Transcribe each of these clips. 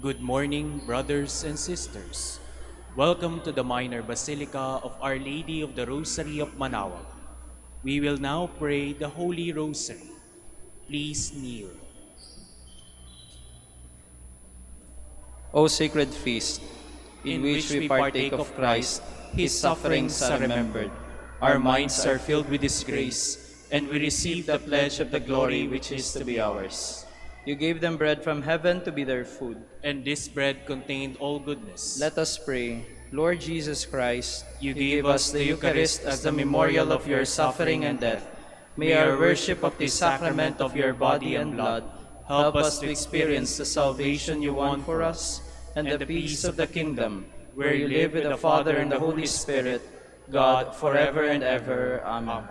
Good morning, brothers and sisters. Welcome to the Minor Basilica of Our Lady of the Rosary of Manaoag. We will now pray the Holy Rosary. Please kneel. O sacred feast, in In which which we we partake partake of of Christ, Christ, his His sufferings sufferings are are remembered. remembered. Our minds are filled with His grace, and we receive the pledge of the glory which is to be ours. You gave them bread from heaven to be their food. And this bread contained all goodness. Let us pray. Lord Jesus Christ, You you gave gave us us the the Eucharist as the memorial of your suffering and death. May our worship of this sacrament of your body and blood help us to experience the salvation you won for us and the peace of the kingdom, where you live with the Father and the Holy Spirit, God, forever and ever. Amen.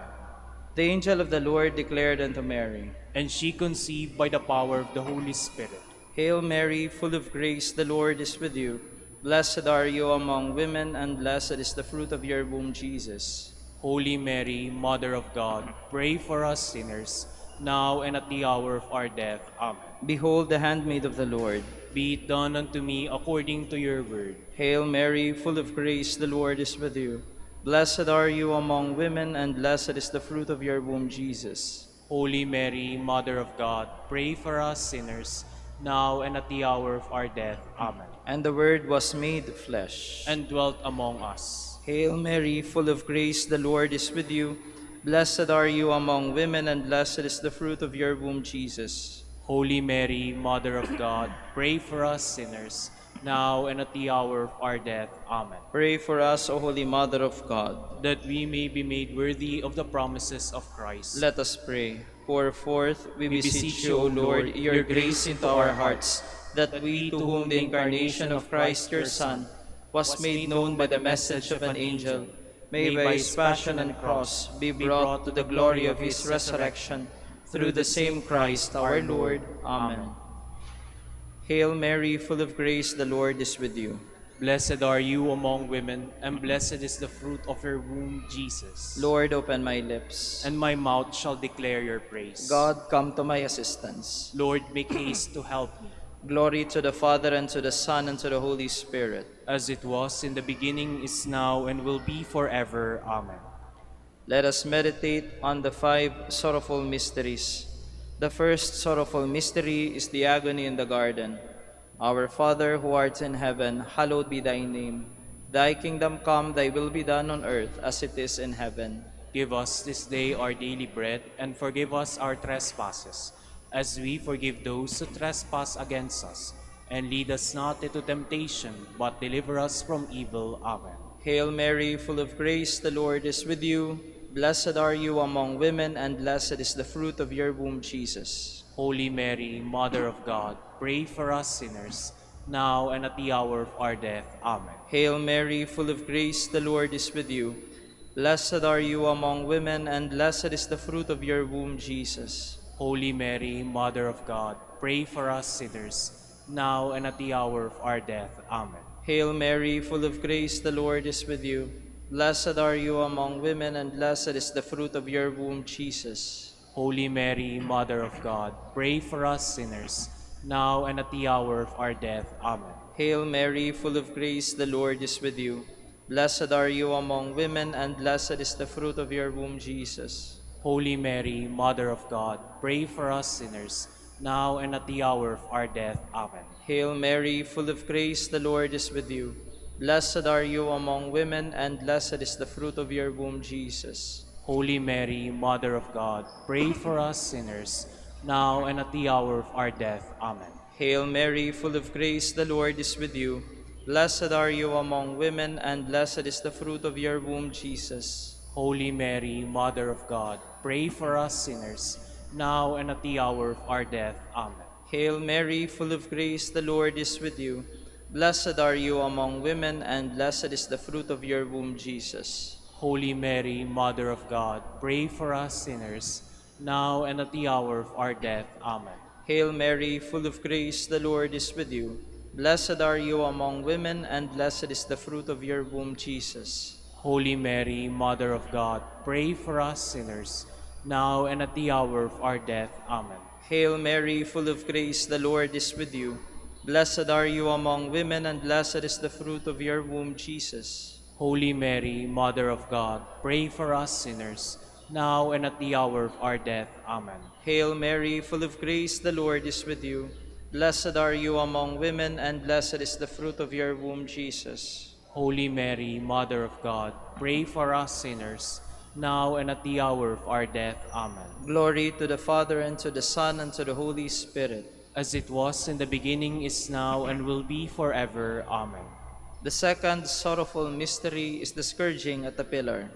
The angel of the Lord declared unto Mary, And she conceived by the power of the Holy Spirit. Hail Mary, full of grace, the Lord is with you. Blessed are you among women, and blessed is the fruit of your womb, Jesus. Holy Mary, Mother of God, pray for us sinners, now and at the hour of our death. Amen. Behold the handmaid of the Lord. Be it done unto me according to your word. Hail Mary, full of grace, the Lord is with you. Blessed are you among women, and blessed is the fruit of your womb, Jesus. Holy Mary, Mother of God, pray for us sinners, now and at the hour of our death. Amen. And the Word was made flesh, And dwelt among us. Hail Mary, full of grace, the Lord is with you. Blessed are you among women, and blessed is the fruit of your womb, Jesus. Holy Mary, Mother of God, pray for us sinners, now and at the hour of our death. Amen. Pray for us, O Holy Mother of God, that we may be made worthy of the promises of Christ. Let us pray. Pour forth, we beseech you, O Lord, your grace into our hearts, that we, to whom the incarnation of Christ your Son was made known by the message of an angel, may by his passion and cross be brought to the glory of his resurrection, through the same Christ our Lord. Amen. Hail Mary, full of grace, the Lord is with you. Blessed are you among women, and blessed is the fruit of your womb, Jesus. Lord, open my lips, And my mouth shall declare your praise. God, come to my assistance. Lord, make haste to help me. Glory to the Father, and to the Son, and to the Holy Spirit. As it was in the beginning, is now, and will be forever. Amen. Let us meditate on the 5 sorrowful mysteries. The first sorrowful mystery is the agony in the garden. Our Father, who art in heaven, hallowed be thy name. Thy kingdom come, thy will be done on earth as it is in heaven. Give us this day our daily bread, and forgive us our trespasses, as we forgive those who trespass against us. And lead us not into temptation, but deliver us from evil. Amen. Hail Mary, full of grace, the Lord is with you. Blessed are you among women, and blessed is the fruit of your womb, Jesus. Holy Mary, Mother of God, pray for us sinners, now and at the hour of our death. Amen. Hail Mary, full of grace, the Lord is with you. Blessed are you among women, and blessed is the fruit of your womb, Jesus. Holy Mary, Mother of God, pray for us sinners, now and at the hour of our death. Amen. Hail Mary, full of grace, the Lord is with you. Blessed are you among women, and blessed is the fruit of your womb, Jesus. Holy Mary, Mother of God, pray for us sinners, now and at the hour of our death. Amen. Hail Mary, full of grace, the Lord is with you. Blessed are you among women, and blessed is the fruit of your womb, Jesus. Holy Mary, Mother of God, pray for us sinners, now and at the hour of our death. Amen. Hail Mary, full of grace, the Lord is with you. Blessed are you among women, and blessed is the fruit of your womb, Jesus. Holy Mary, Mother of God, pray for us sinners, now and at the hour of our death. Amen. Hail Mary, full of grace, the Lord is with you. Blessed are you among women, and blessed is the fruit of your womb, Jesus. Holy Mary, Mother of God, pray for us sinners, now and at the hour of our death. Amen. Hail Mary, full of grace, the Lord is with you. Blessed are you among women, and blessed is the fruit of your womb, Jesus. Holy Mary, Mother of God, pray for us sinners, now and at the hour of our death. Amen. Hail Mary, full of grace, the Lord is with you. Blessed are you among women, and blessed is the fruit of your womb, Jesus. Holy Mary, Mother of God, pray for us sinners, now and at the hour of our death. Amen. Hail Mary, full of grace, the Lord is with you. Blessed are you among women, and blessed is the fruit of your womb, Jesus. Holy Mary, Mother of God, pray for us sinners, now and at the hour of our death. Amen. Hail Mary, full of grace, the Lord is with you. Blessed are you among women, and blessed is the fruit of your womb, Jesus. Holy Mary, Mother of God, pray for us sinners, now and at the hour of our death. Amen. Glory to the Father, and to the Son, and to the Holy Spirit. As it was in the beginning, is now, and will be forever. Amen. The second sorrowful mystery is the scourging at the pillar.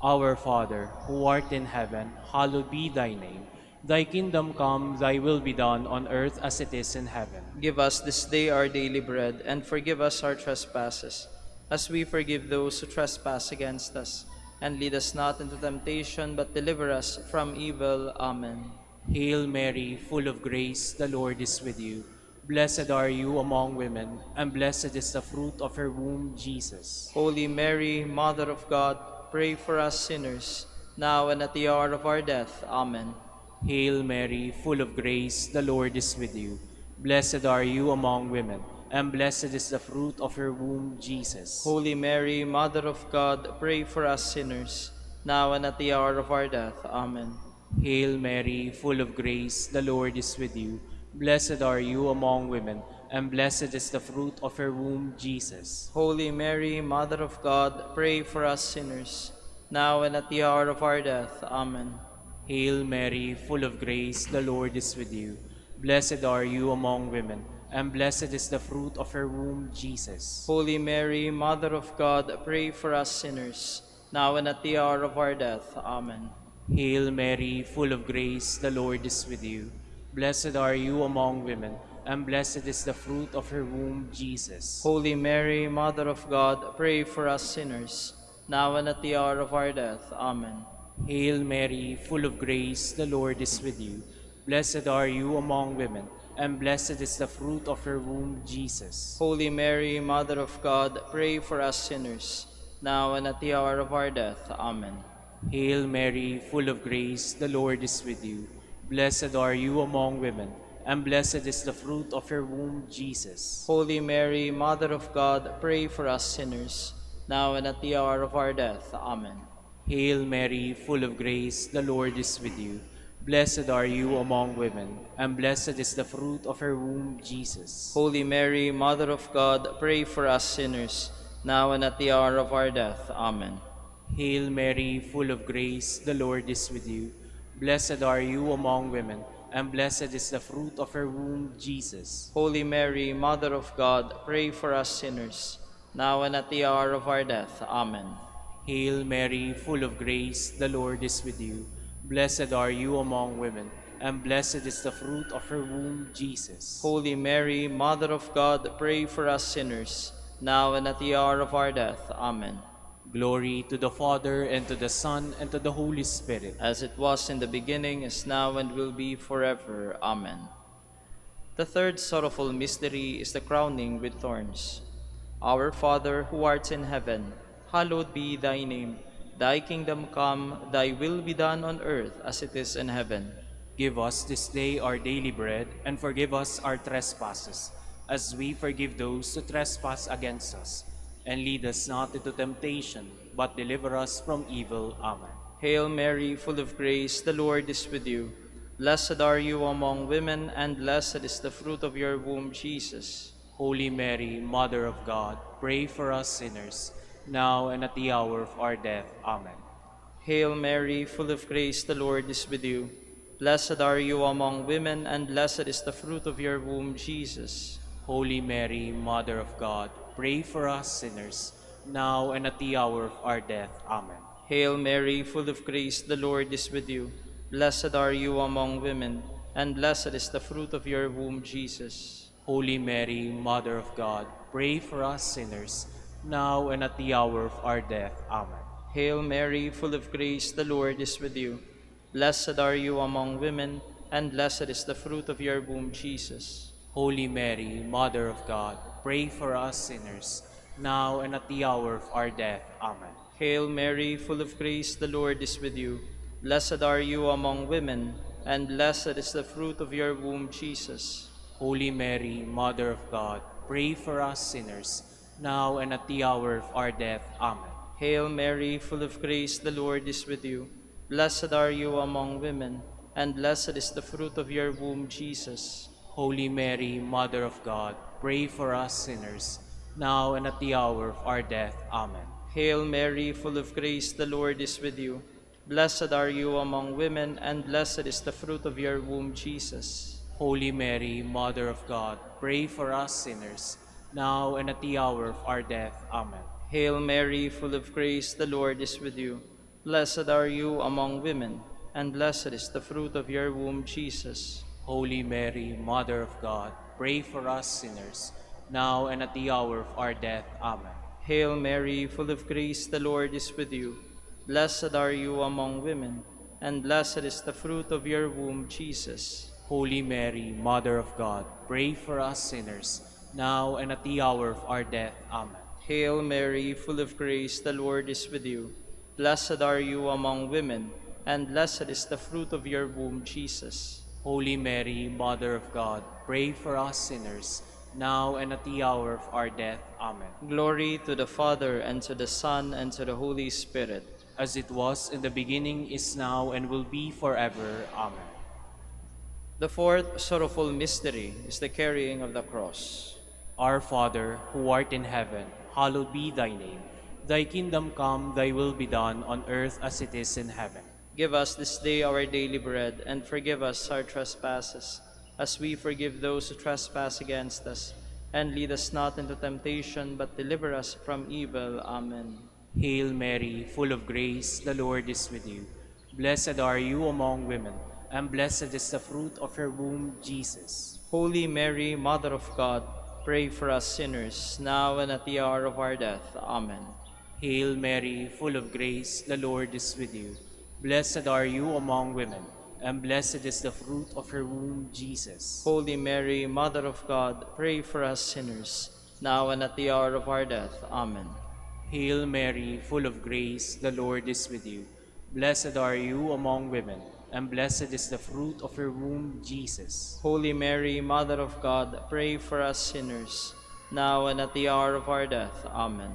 Our Father, who art in heaven, hallowed be thy name. Thy kingdom come, thy will be done on earth as it is in heaven. Give us this day our daily bread, and forgive us our trespasses, as we forgive those who trespass against us. And lead us not into temptation, but deliver us from evil. Amen. Hail Mary, full of grace, the Lord is with you. Blessed are you among women, and blessed is the fruit of her womb, Jesus. Holy Mary, Mother of God, pray for us sinners, now and at the hour of our death. Amen. Hail Mary, full of grace, the Lord is with you. Blessed are you among women, and blessed is the fruit of your womb, Jesus. Holy Mary, Mother of God, pray for us sinners, now and at the hour of our death. Amen. Hail Mary, full of grace, the Lord is with you. Blessed are you among women, and blessed is the fruit of your womb, Jesus. Holy Mary, Mother of God, pray for us sinners, now and at the hour of our death. Amen. Hail Mary, full of grace, the Lord is with you. Blessed are you among women, and blessed is the fruit of her womb, Jesus. Holy Mary, Mother of God, pray for us sinners, now and at the hour of our death. Amen. Hail Mary, full of grace, the Lord is with you. Blessed are you among women, and blessed is the fruit of her womb, Jesus. Holy Mary, Mother of God, pray for us sinners, now and at the hour of our death. Amen. Hail Mary, full of grace, the Lord is with you. Blessed are you among women, and blessed is the fruit of her womb, Jesus. Holy Mary, Mother of God, pray for us sinners, now and at the hour of our death. Amen. Hail Mary, full of grace, the Lord is with you. Blessed are you among women, and blessed is the fruit of your womb, Jesus. Holy Mary, Mother of God, pray for us sinners, now and at the hour of our death. Amen. Hail Mary, full of grace, the Lord is with you. Blessed are you among women, and blessed is the fruit of her womb, Jesus. Holy Mary, Mother of God, pray for us sinners, now and at the hour of our death. Amen. Hail Mary, full of grace, the Lord is with you. Blessed are you among women, and blessed is the fruit of her womb, Jesus. Holy Mary, Mother of God, pray for us sinners, now and at the hour of our death. Amen. Hail Mary, full of grace, the Lord is with you. Blessed are you among women, and blessed is the fruit of her womb, Jesus. Holy Mary, Mother of God, pray for us sinners, now and at the hour of our death. Amen. Glory to the Father, and to the Son, and to the Holy Spirit. As it was in the beginning, is now, and will be forever. Amen. The third sorrowful mystery is the crowning with thorns. Our Father, who art in heaven, hallowed be thy name. Thy kingdom come, thy will be done on earth as it is in heaven. Give us this day our daily bread, and forgive us our trespasses, as we forgive those who trespass against us. And lead us not into temptation, but deliver us from evil. Amen. Hail Mary, full of grace, the Lord is with you. Blessed are you among women, and blessed is the fruit of your womb, Jesus. Holy Mary, Mother of God, pray for us sinners, now and at the hour of our death. Amen. Hail Mary, full of grace, the Lord is with you. Blessed are you among women, and blessed is the fruit of your womb, Jesus. Holy Mary, Mother of God, pray for us sinners, now and at the hour of our death. Amen. Hail Mary, full of grace, the Lord is with you. Blessed are you among women, and blessed is the fruit of your womb, Jesus. Holy Mary, Mother of God, pray for us sinners, now and at the hour of our death. Amen. Hail Mary, full of grace, the Lord is with you. Blessed are you among women, and blessed is the fruit of your womb, Jesus. Holy Mary, Mother of God, pray for us sinners, now and at the hour of our death. Amen. Hail Mary, full of grace, the Lord is with you. Blessed are you among women, and blessed is the fruit of your womb, Jesus. Holy Mary, Mother of God, pray for us sinners, now and at the hour of our death. Amen. Hail Mary, full of grace, the Lord is with you. Blessed are you among women, and blessed is the fruit of your womb, Jesus. Holy Mary, Mother of God, pray for us sinners, now and at the hour of our death. Amen. Hail Mary, full of grace, the Lord is with you. Blessed are you among women, and blessed is the fruit of your womb, Jesus. Holy Mary, Mother of God, pray for us sinners, now and at the hour of our death. Amen. Hail Mary, full of grace, the Lord is with you. Blessed are you among women, and blessed is the fruit of your womb, Jesus. Holy Mary, Mother of God, pray for us sinners, now and at the hour of our death. Amen. Hail Mary, full of grace, the Lord is with you. Blessed are you among women, and blessed is the fruit of your womb, Jesus. Holy Mary, Mother of God, pray for us sinners, now and at the hour of our death. Amen. Hail Mary, full of grace, the Lord is with you. Blessed are you among women, and blessed is the fruit of your womb, Jesus. Holy Mary, Mother of God, pray for us sinners, now and at the hour of our death. Amen. Glory to the Father, and to the Son, and to the Holy Spirit. As it was in the beginning, is now, and will be forever. Amen. The fourth sorrowful mystery is the carrying of the cross. Our Father, who art in heaven, hallowed be thy name. Thy kingdom come, thy will be done, on earth as it is in heaven. Give us this day our daily bread, and forgive us our trespasses, as we forgive those who trespass against us. And lead us not into temptation, but deliver us from evil. Amen. Hail Mary, full of grace, the Lord is with you. Blessed are you among women, and blessed is the fruit of your womb, Jesus. Holy Mary, Mother of God, pray for us sinners, now and at the hour of our death. Amen. Hail Mary, full of grace, the Lord is with you. Blessed are you among women, and blessed is the fruit of your womb, Jesus. Holy Mary, Mother of God, pray for us sinners, now and at the hour of our death. Amen. Hail Mary, full of grace, the Lord is with you. Blessed are you among women, and blessed is the fruit of your womb, Jesus. Holy Mary, Mother of God, pray for us sinners, now and at the hour of our death. Amen.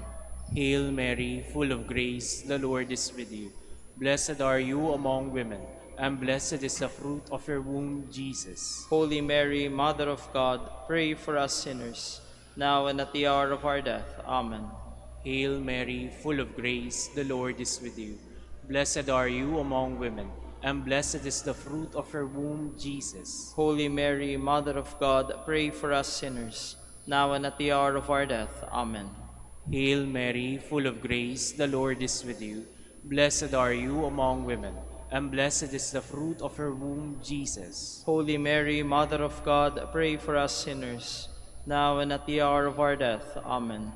Hail Mary, full of grace, the Lord is with you. Blessed are you among women, and blessed is the fruit of your womb, Jesus. Holy Mary, Mother of God, pray for us sinners, now and at the hour of our death. Amen. Hail Mary, full of grace, the Lord is with you. Blessed are you among women, and blessed is the fruit of your womb, Jesus. Holy Mary, Mother of God, pray for us sinners, now and at the hour of our death. Amen. Hail Mary, full of grace, the Lord is with you. Blessed are you among women, and blessed is the fruit of your womb, Jesus. Holy Mary, Mother of God, pray for us sinners, now and at the hour of our death. Amen.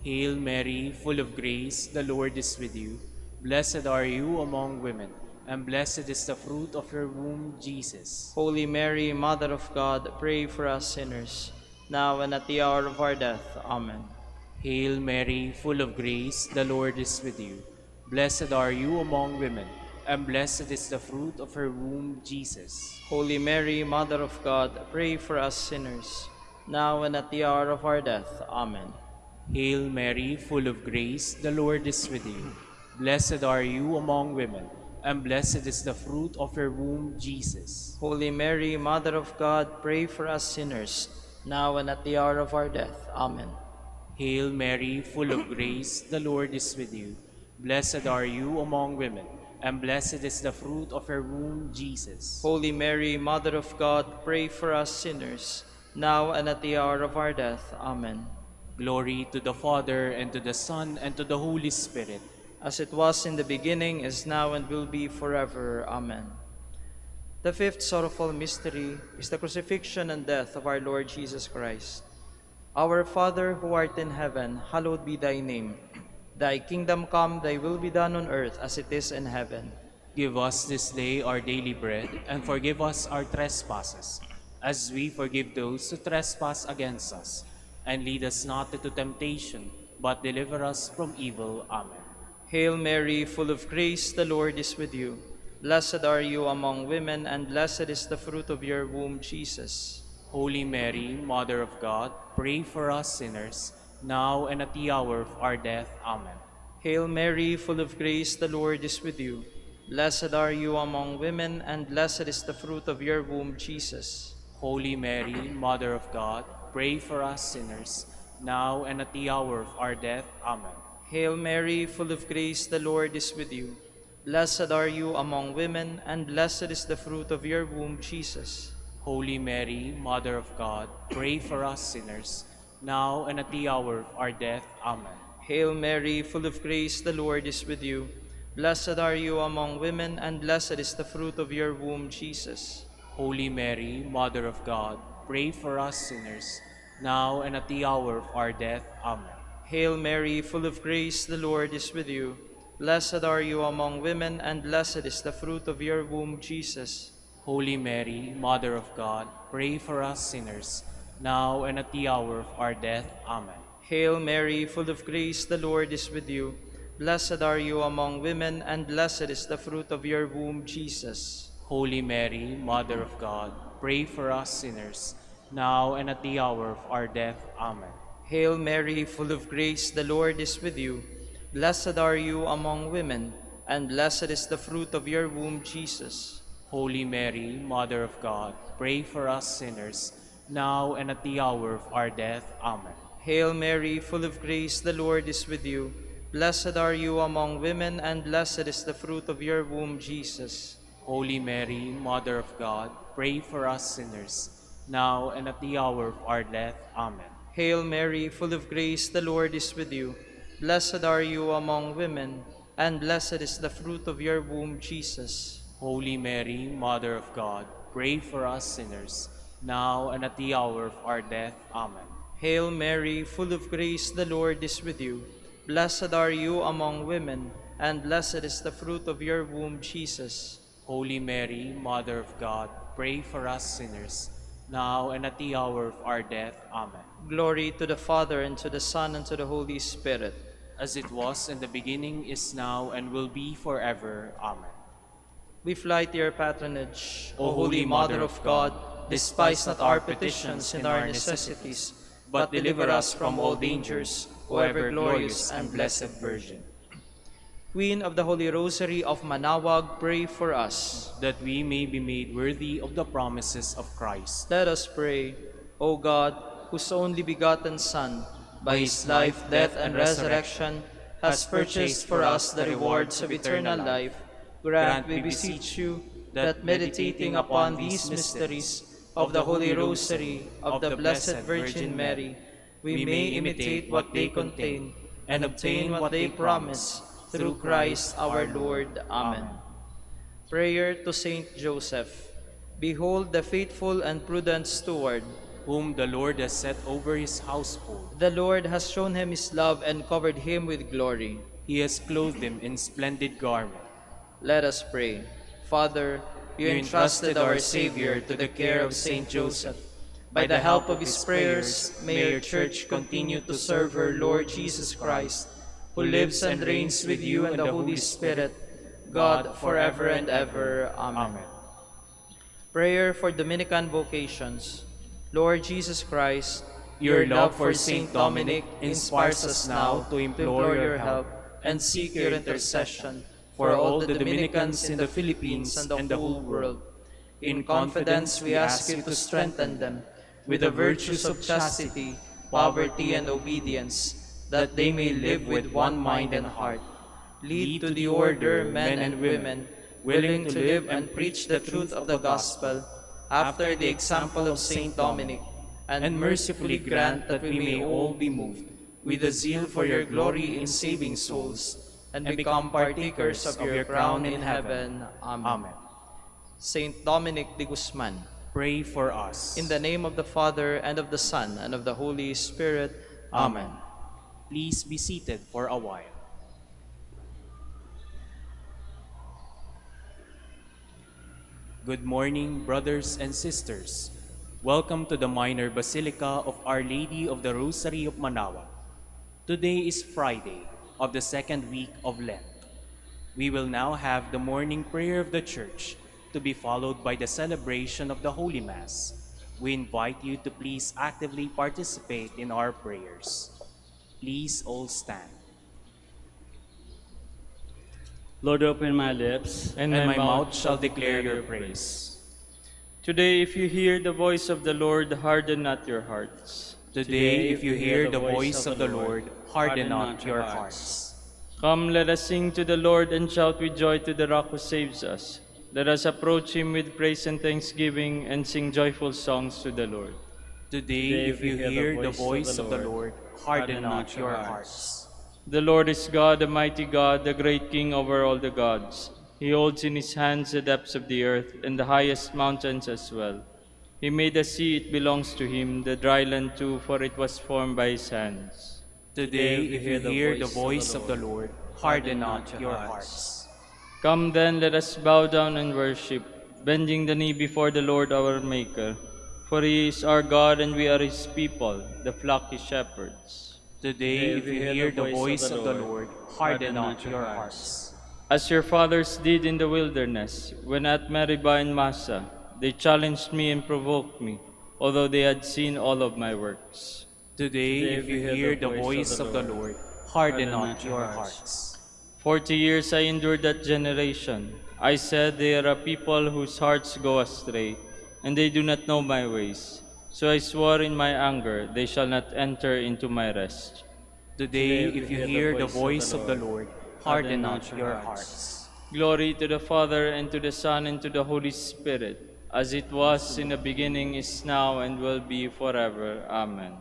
Hail Mary, full of grace, the Lord is with you. Blessed are you among women, and blessed is the fruit of your womb, Jesus. Holy Mary, Mother of God, pray for us sinners, now and at the hour of our death. Amen. Hail Mary, full of grace, the Lord is with you. Blessed are you among women, and blessed is the fruit of your womb, Jesus. Holy Mary, Mother of God, pray for us sinners, now and at the hour of our death. Amen. Hail Mary, full of grace, the Lord is with you. Blessed are you among women, and blessed is the fruit of your womb, Jesus. Holy Mary, Mother of God, pray for us sinners, now and at the hour of our death. Amen. Hail Mary, full of grace, the Lord is with you. Blessed are you among women, and blessed is the fruit of your womb, Jesus. Holy Mary, Mother of God, pray for us sinners, now and at the hour of our death. Amen. Glory to the Father, and to the Son, and to the Holy Spirit. As it was in the beginning, is now, and will be forever. Amen. The fifth sorrowful mystery is the crucifixion and death of our Lord Jesus Christ. Our Father, who art in heaven, hallowed be thy name. Thy kingdom come, thy will be done on earth as it is in heaven. Give us this day our daily bread, and forgive us our trespasses, as we forgive those who trespass against us. And lead us not into temptation, but deliver us from evil. Amen. Hail Mary, full of grace, the Lord is with you. Blessed are you among women, and blessed is the fruit of your womb, Jesus. Holy Mary, Mother of God, pray for us sinners, now and at the hour of our death. Amen. Hail Mary, full of grace, the Lord is with you. Blessed are you among women, and blessed is the fruit of your womb, Jesus. Holy Mary, Mother of God, pray for us sinners, now and at the hour of our death. Amen. Hail Mary, full of grace, the Lord is with you. Blessed are you among women, and blessed is the fruit of your womb, Jesus. Holy Mary, Mother of God, pray for us sinners, now and at the hour of our death. Amen. Hail Mary, full of grace, the Lord is with you. Blessed are you among women, and blessed is the fruit of your womb, Jesus. Holy Mary, Mother of God, pray for us sinners, now and at the hour of our death. Amen. Hail Mary, full of grace, the Lord is with you. Blessed are you among women, and blessed is the fruit of your womb, Jesus. Holy Mary, Mother of God, pray for us sinners, now and at the hour of our death. Amen. Hail Mary, full of grace, the Lord is with you. Blessed are you among women, and blessed is the fruit of your womb, Jesus. Holy Mary, Mother of God, pray for us sinners, now and at the hour of our death. Amen. Hail Mary, full of grace, the Lord is with you. Blessed are you among women, and blessed is the fruit of your womb, Jesus. Holy Mary, Mother of God, pray for us sinners, now and at the hour of our death. Amen. Hail Mary, full of grace, the Lord is with you. Blessed are you among women, and blessed is the fruit of your womb, Jesus. Holy Mary, Mother of God, pray for us sinners, now and at the hour of our death. Amen. Hail Mary, full of grace, the Lord is with you. Blessed are you among women, and blessed is the fruit of your womb, Jesus. Holy Mary, Mother of God, pray for us sinners, now and at the hour of our death. Amen. Hail Mary, full of grace, the Lord is with you. Blessed are you among women, and blessed is the fruit of your womb, Jesus. Holy Mary, Mother of God, pray for us sinners, now and at the hour of our death. Amen. Glory to the Father, and to the Son, and to the Holy Spirit. As it was in the beginning, is now, and will be forever. Amen. We fly to your patronage, O Holy Mother of God, despise not our petitions and our necessities, but deliver us from all dangers, O ever glorious and blessed Virgin. Queen of the Holy Rosary of Manaoag, pray for us. That we may be made worthy of the promises of Christ. Let us pray. O God, whose only begotten Son, by his life, death, and resurrection, has purchased for us the rewards of eternal life, grant, we beseech you, that meditating upon these mysteries of the Holy Rosary of the Blessed Virgin Mary, we may imitate what they contain and obtain what they promise, through Christ our Lord. Amen. Prayer to Saint Joseph. Behold the faithful and prudent steward, whom the Lord has set over his household. The Lord has shown him his love and covered him with glory. He has clothed him in splendid garment. Let us pray. Father, you entrusted our Savior to the care of Saint Joseph. By the help of his prayers, may your Church continue to serve her Lord Jesus Christ, who lives and reigns with you and the Holy Spirit, God, forever and ever. Amen. Prayer for Dominican vocations. Lord Jesus Christ, your love for Saint Dominic inspires us now to implore your help and seek your intercession for all the Dominicans in the Philippines and the whole world. In confidence, we ask you to strengthen them with the virtues of chastity, poverty, and obedience, that they may live with one mind and heart. Lead to the order men and women, willing to live and preach the truth of the gospel, after the example of Saint Dominic, and mercifully grant that we may all be moved with a zeal for your glory in saving souls, and become partakers of your crown in heaven. Amen. Saint Dominic de Guzman, pray for us. In the name of the Father, and of the Son, and of the Holy Spirit. Amen. Please be seated for a while. Good morning, brothers and sisters. Welcome to the Minor Basilica of Our Lady of the Rosary of Manaoag. Today is Friday of the second week of Lent. We will now have the morning prayer of the Church, to be followed by the celebration of the Holy Mass. we invite you to please actively participate in our prayers. Please all stand. Lord, open my lips, And And my my mouth mouth shall declare your praise. Today, if you hear the voice of the Lord, harden not your hearts. Today, if you hear the voice of the Lord, harden not your hearts. Come, let us sing to the Lord and shout with joy to the rock who saves us. Let us approach him with praise and thanksgiving and sing joyful songs to the Lord. Today, if you hear the voice of the Lord, harden not your hearts. The Lord is God, the mighty God, the great King over all the gods. He holds in his hands the depths of the earth and the highest mountains as well. He made the sea, it belongs to him, the dry land too, for it was formed by his hands. Today, if you hear the voice of the Lord, harden not your hearts. Come then, let us bow down and worship, bending the knee before the Lord our Maker. For he is our God and we are his people, the flock his shepherds. Today, if you hear the voice of the Lord, harden not your hearts. As your fathers did in the wilderness, when at Meribah and Massa, they challenged me and provoked me, although they had seen all of my works. Today, if you hear the voice of the Lord, harden not your hearts. 40 years I endured that generation. I said, they are a people whose hearts go astray, and they do not know my ways. So I swore in my anger, they shall not enter into my rest. Today, if you hear the voice of the Lord, harden not your hearts. Glory to the Father, and to the Son, and to the Holy Spirit, as it was in the beginning, is now, and will be forever. Amen.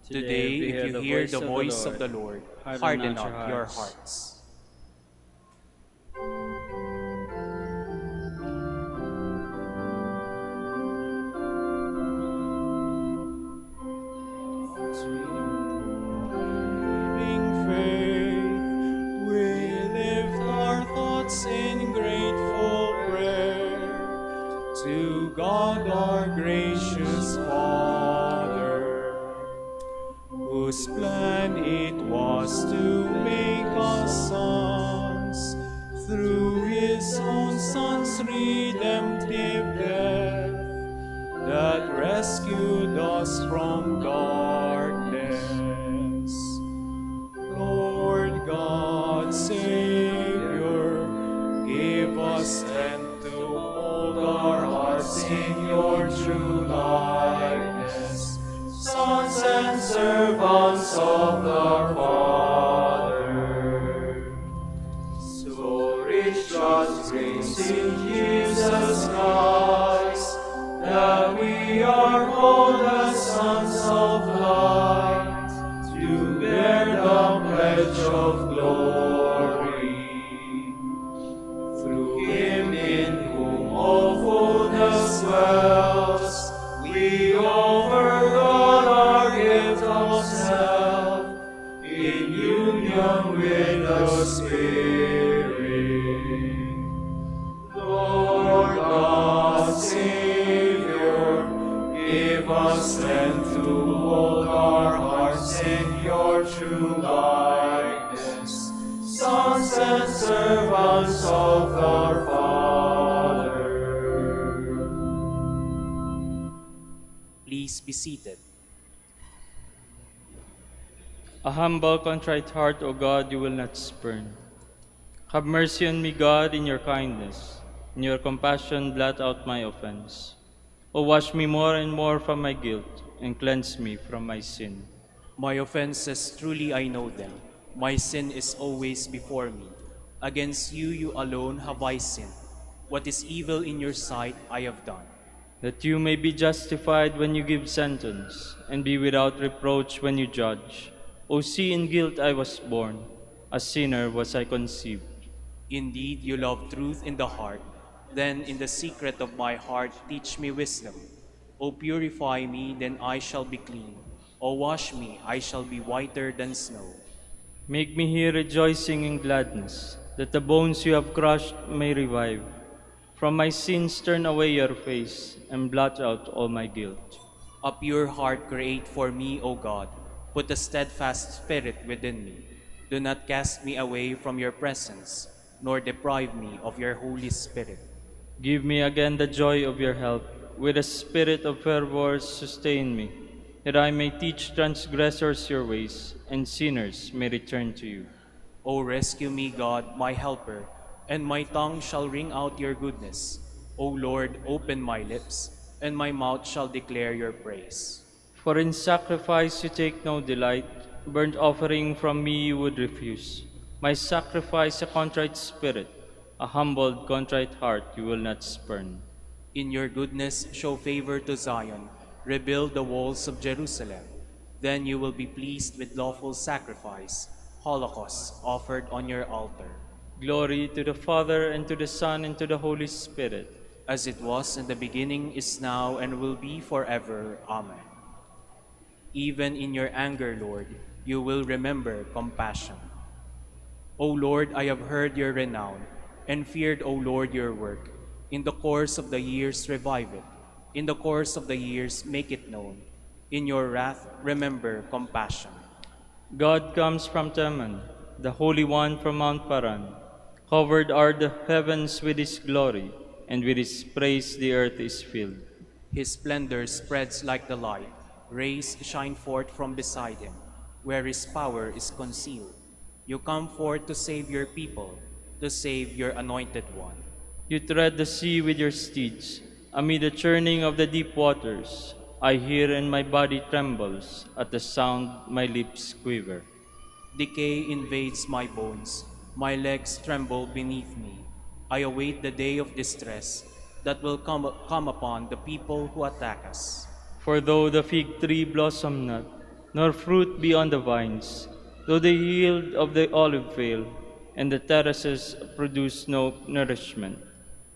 Today, if you hear the voice of the Lord, harden not your hearts. In grateful prayer to God our gracious Father, whose plan it was to make us sons through his own Son's redemptive death, that rescued us from darkness. Lord God, Savior, give us strength to hold our hearts in your true likeness, sons and servants of the Father. So rich God's grace in Jesus Christ, that we are called as sons of light, to bear the pledge of glory. Through him in whom all fullness dwells, we offer God our gift of self, in union with the Spirit. Lord God, Savior, give us strength to hold our hearts in your true likeness, sons and servants of our Father. Please be seated. A humble, contrite heart, O God, you will not spurn. Have mercy on me, God, in your kindness. In your compassion, blot out my offense. O wash me more and more from my guilt, and cleanse me from my sin. My offenses, truly I know them. My sin is always before me. Against you, you alone have I sinned. What is evil in your sight I have done. That you may be justified when you give sentence, and be without reproach when you judge. O see, in guilt I was born, a sinner was I conceived. Indeed, you love truth in the heart. Then in the secret of my heart teach me wisdom. O purify me, then I shall be clean. O wash me, I shall be whiter than snow. Make me hear rejoicing and gladness, that the bones you have crushed may revive. From my sins turn away your face, and blot out all my guilt. A pure heart create for me, O God. Put a steadfast spirit within me. Do not cast me away from your presence, nor deprive me of your Holy Spirit. Give me again the joy of your help, with a spirit of fervor sustain me, that I may teach transgressors your ways, and sinners may return to you. O rescue me, God, my helper, and my tongue shall ring out your goodness. O Lord, open my lips, and my mouth shall declare your praise. For in sacrifice you take no delight, burnt offering from me you would refuse. My sacrifice a contrite spirit, a humbled contrite heart you will not spurn. In your goodness show favor to Zion, rebuild the walls of Jerusalem. Then you will be pleased with lawful sacrifice, holocausts offered on your altar. Glory to the Father, and to the Son, and to the Holy Spirit. As it was in the beginning, is now, and will be forever. Amen. Even in your anger, Lord, you will remember compassion. O Lord, I have heard your renown, and feared, O Lord, your work. In the course of the years, revive it. In the course of the years, make it known. In your wrath, remember compassion. God comes from Teman, the Holy One from Mount Paran. Covered are the heavens with his glory, and with his praise the earth is filled. His splendor spreads like the light. Rays shine forth from beside him, where his power is concealed. You come forth to save your people, to save your anointed one. You tread the sea with your steeds. Amid the churning of the deep waters, I hear and my body trembles. At the sound my lips quiver. Decay invades my bones. My legs tremble beneath me. I await the day of distress that will come upon the people who attack us. For though the fig tree blossom not, nor fruit be on the vines, though the yield of the olive fail, and the terraces produce no nourishment,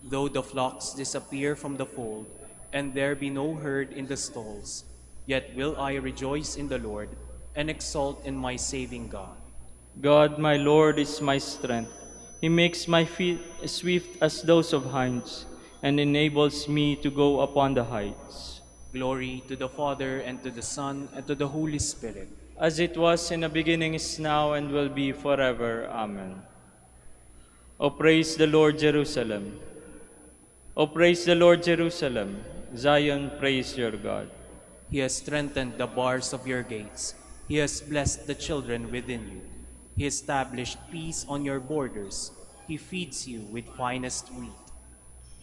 though the flocks disappear from the fold, and there be no herd in the stalls, yet will I rejoice in the Lord, and exult in my saving God. God, my Lord, is my strength. He makes my feet swift as those of hinds, and enables me to go upon the heights. Glory to the Father, and to the Son, and to the Holy Spirit. As it was in the beginning, is now, and will be forever. Amen. O praise the Lord, Jerusalem. O praise the Lord, Jerusalem. Zion, praise your God. He has strengthened the bars of your gates. He has blessed the children within you. He established peace on your borders. He feeds you with finest wheat.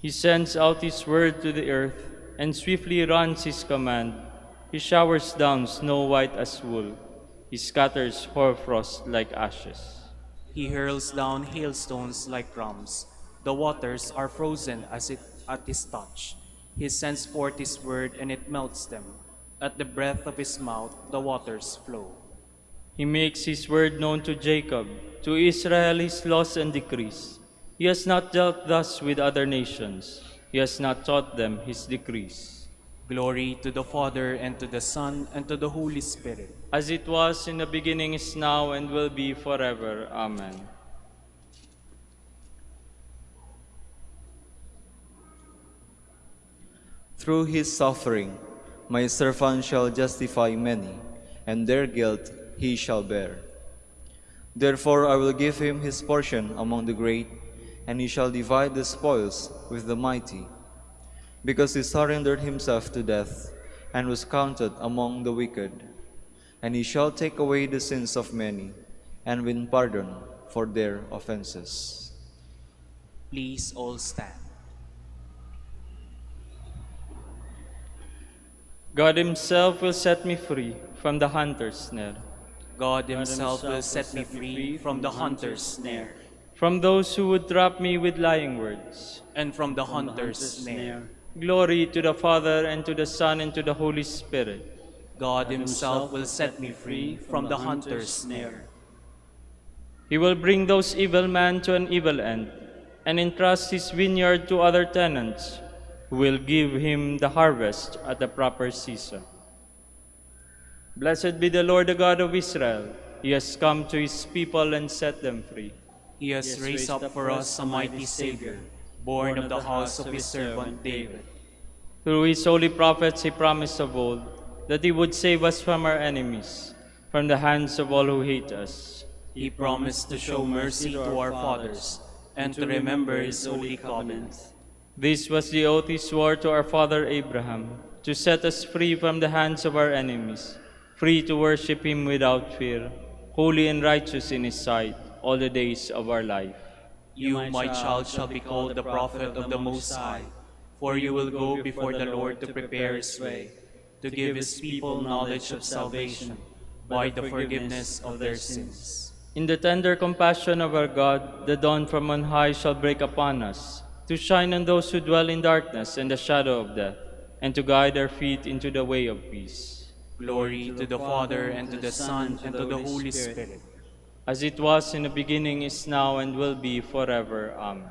He sends out his word to the earth, and swiftly runs his command. He showers down snow white as wool. He scatters hoarfrost like ashes. He hurls down hailstones like crumbs. The waters are frozen at his touch. He sends forth his word, and it melts them. At the breath of his mouth, the waters flow. He makes his word known to Jacob, to Israel his laws and decrees. He has not dealt thus with other nations. He has not taught them his decrees. Glory to the Father, and to the Son, and to the Holy Spirit. As it was in the beginning, is now, and will be forever. Amen. Through his suffering, my servant shall justify many, and their guilt he shall bear. Therefore I will give him his portion among the great, and he shall divide the spoils with the mighty, because he surrendered himself to death, and was counted among the wicked. And he shall take away the sins of many, and win pardon for their offenses. Please all stand. God himself will set me free from the hunter's snare, God himself will set me free from the hunter's snare, from those who would trap me with lying words, and from the hunter's snare. Glory to the Father, and to the Son, and to the Holy Spirit. God himself will set me free from the hunter's snare. He will bring those evil men to an evil end, and entrust his vineyard to other tenants, who will give him the harvest at the proper season. Blessed be the Lord, the God of Israel. He has come to his people and set them free. He has raised up for us a mighty Savior, born of the house of his servant David. Through his holy prophets he promised of old that he would save us from our enemies, from the hands of all who hate us. He promised to show mercy to our fathers, and to remember his holy covenant. This was the oath he swore to our father Abraham, to set us free from the hands of our enemies, free to worship him without fear, holy and righteous in his sight all the days of our life. You, my child, shall be called the prophet of the Most High, for you will go before the Lord to prepare his way, to give his people knowledge of salvation by the forgiveness of their sins. In the tender compassion of our God, the dawn from on high shall break upon us, to shine on those who dwell in darkness and the shadow of death, and to guide our feet into the way of peace. Glory to the Father, and to the Son, and to the Holy Spirit. As it was in the beginning, is now, and will be forever. Amen.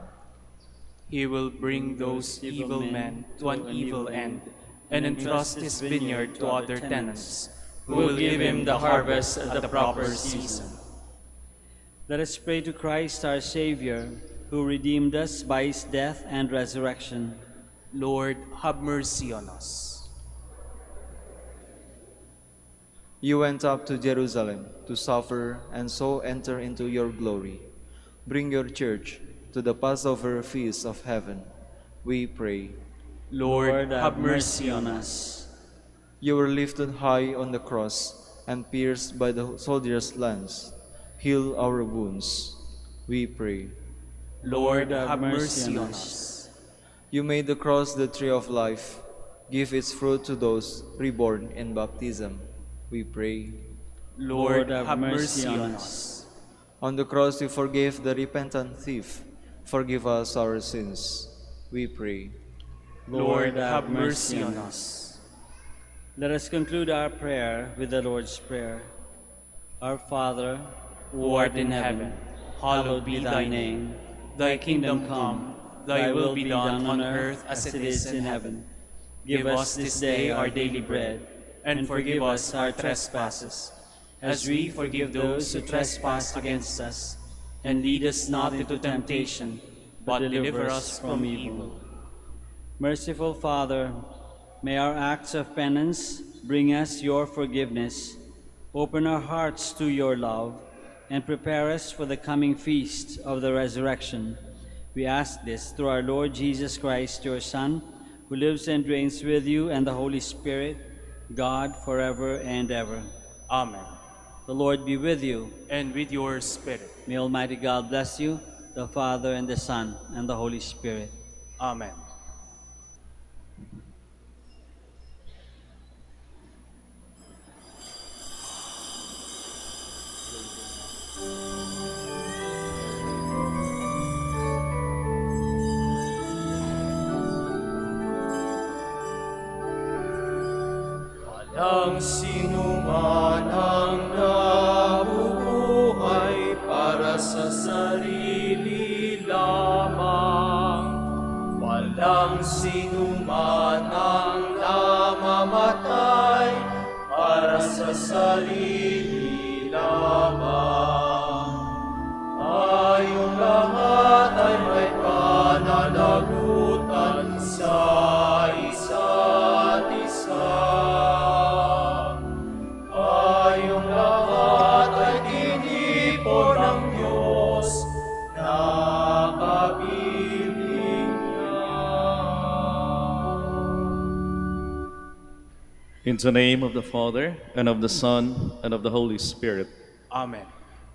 He will bring those evil men to an evil end, and entrust his vineyard to other tenants, who will give him the harvest at the proper season. Let us pray to Christ our Savior, who redeemed us by his death and resurrection. Lord, have mercy on us. You went up to Jerusalem to suffer and so enter into your glory. Bring your church to the Passover feast of heaven, we pray. Lord, have mercy on us. You were lifted high on the cross and pierced by the soldier's lance. Heal our wounds, we pray. Lord, have mercy on us. You made the cross the tree of life. Give its fruit to those reborn in baptism, we pray. Lord, have mercy on us. On the cross you forgave the repentant thief. Forgive us our sins, we pray. Lord, have mercy on us. Let us conclude our prayer with the Lord's Prayer. Our Father, who art in heaven, hallowed be thy name. Thy kingdom come, thy will be done on earth as it is in heaven. Give us this day our daily bread, and forgive us our trespasses, as we forgive those who trespass against us. And lead us not into temptation, but deliver us from evil. Merciful Father, may our acts of penance bring us your forgiveness. Open our hearts to your love, and prepare us for the coming feast of the resurrection. We ask this through our Lord Jesus Christ, your Son, who lives and reigns with you and the Holy Spirit, God, forever and ever. Amen. The Lord be with you. And with your spirit. May Almighty God bless you, the Father, and the Son, and the Holy Spirit. Amen. Walang sinuman ang nabubuhay para sa sarili lamang. Walang sinuman ang namamatay para sa sarili lamang. Tayong lahat ay may pananagutan sa isa't isa. Tayong lahat ay tinipon ng Diyos na kapiling niya. In the name of the Father, and of the Son, and of the Holy Spirit. Amen.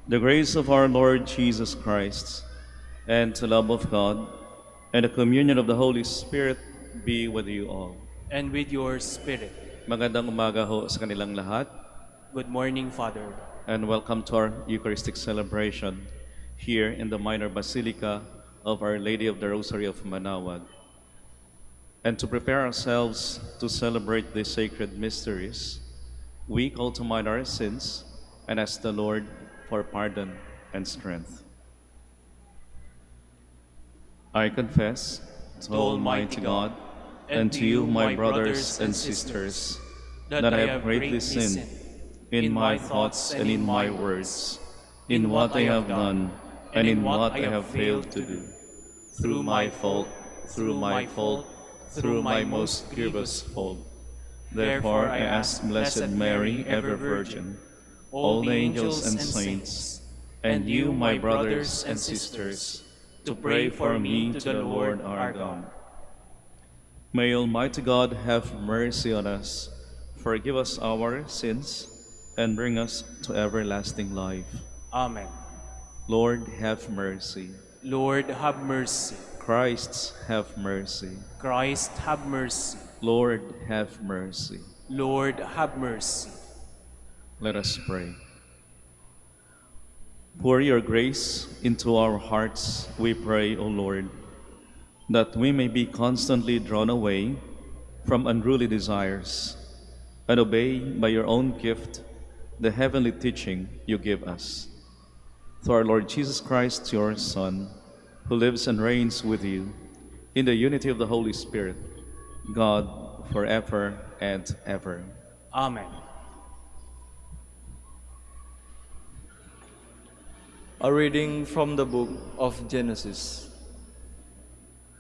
The grace of our Lord Jesus Christ, and the love of God, and the communion of the Holy Spirit be with you all. And with your spirit. Magandang umaga ho sa kanilang lahat, Good morning, Father. and welcome to our Eucharistic celebration here in the Minor Basilica of Our Lady of the Rosary of Manaoag. And to prepare ourselves to celebrate these sacred mysteries, we call to mind our sins and ask the Lord for pardon and strength. I confess to Almighty God and to you, my brothers and sisters, that I have greatly sinned in my thoughts and in my words, in what I have done and in what I have failed to do, through my fault, through my most grievous fault. Therefore I ask Blessed Mary, ever Virgin, all the angels and saints, and you, my brothers and sisters, to pray for me to the Lord our God. May Almighty God have mercy on us, forgive us our sins, and bring us to everlasting life. Amen. Lord, have mercy. Lord, have mercy. Christ, have mercy. Christ, have mercy. Lord, have mercy. Lord, have mercy. Let us pray. Pour your grace into our hearts, we pray, O Lord, that we may be constantly drawn away from unruly desires and obey by your own gift the heavenly teaching you give us. Through our Lord Jesus Christ, your Son, who lives and reigns with you in the unity of the Holy Spirit, God, forever and ever. Amen. A reading from the book of Genesis.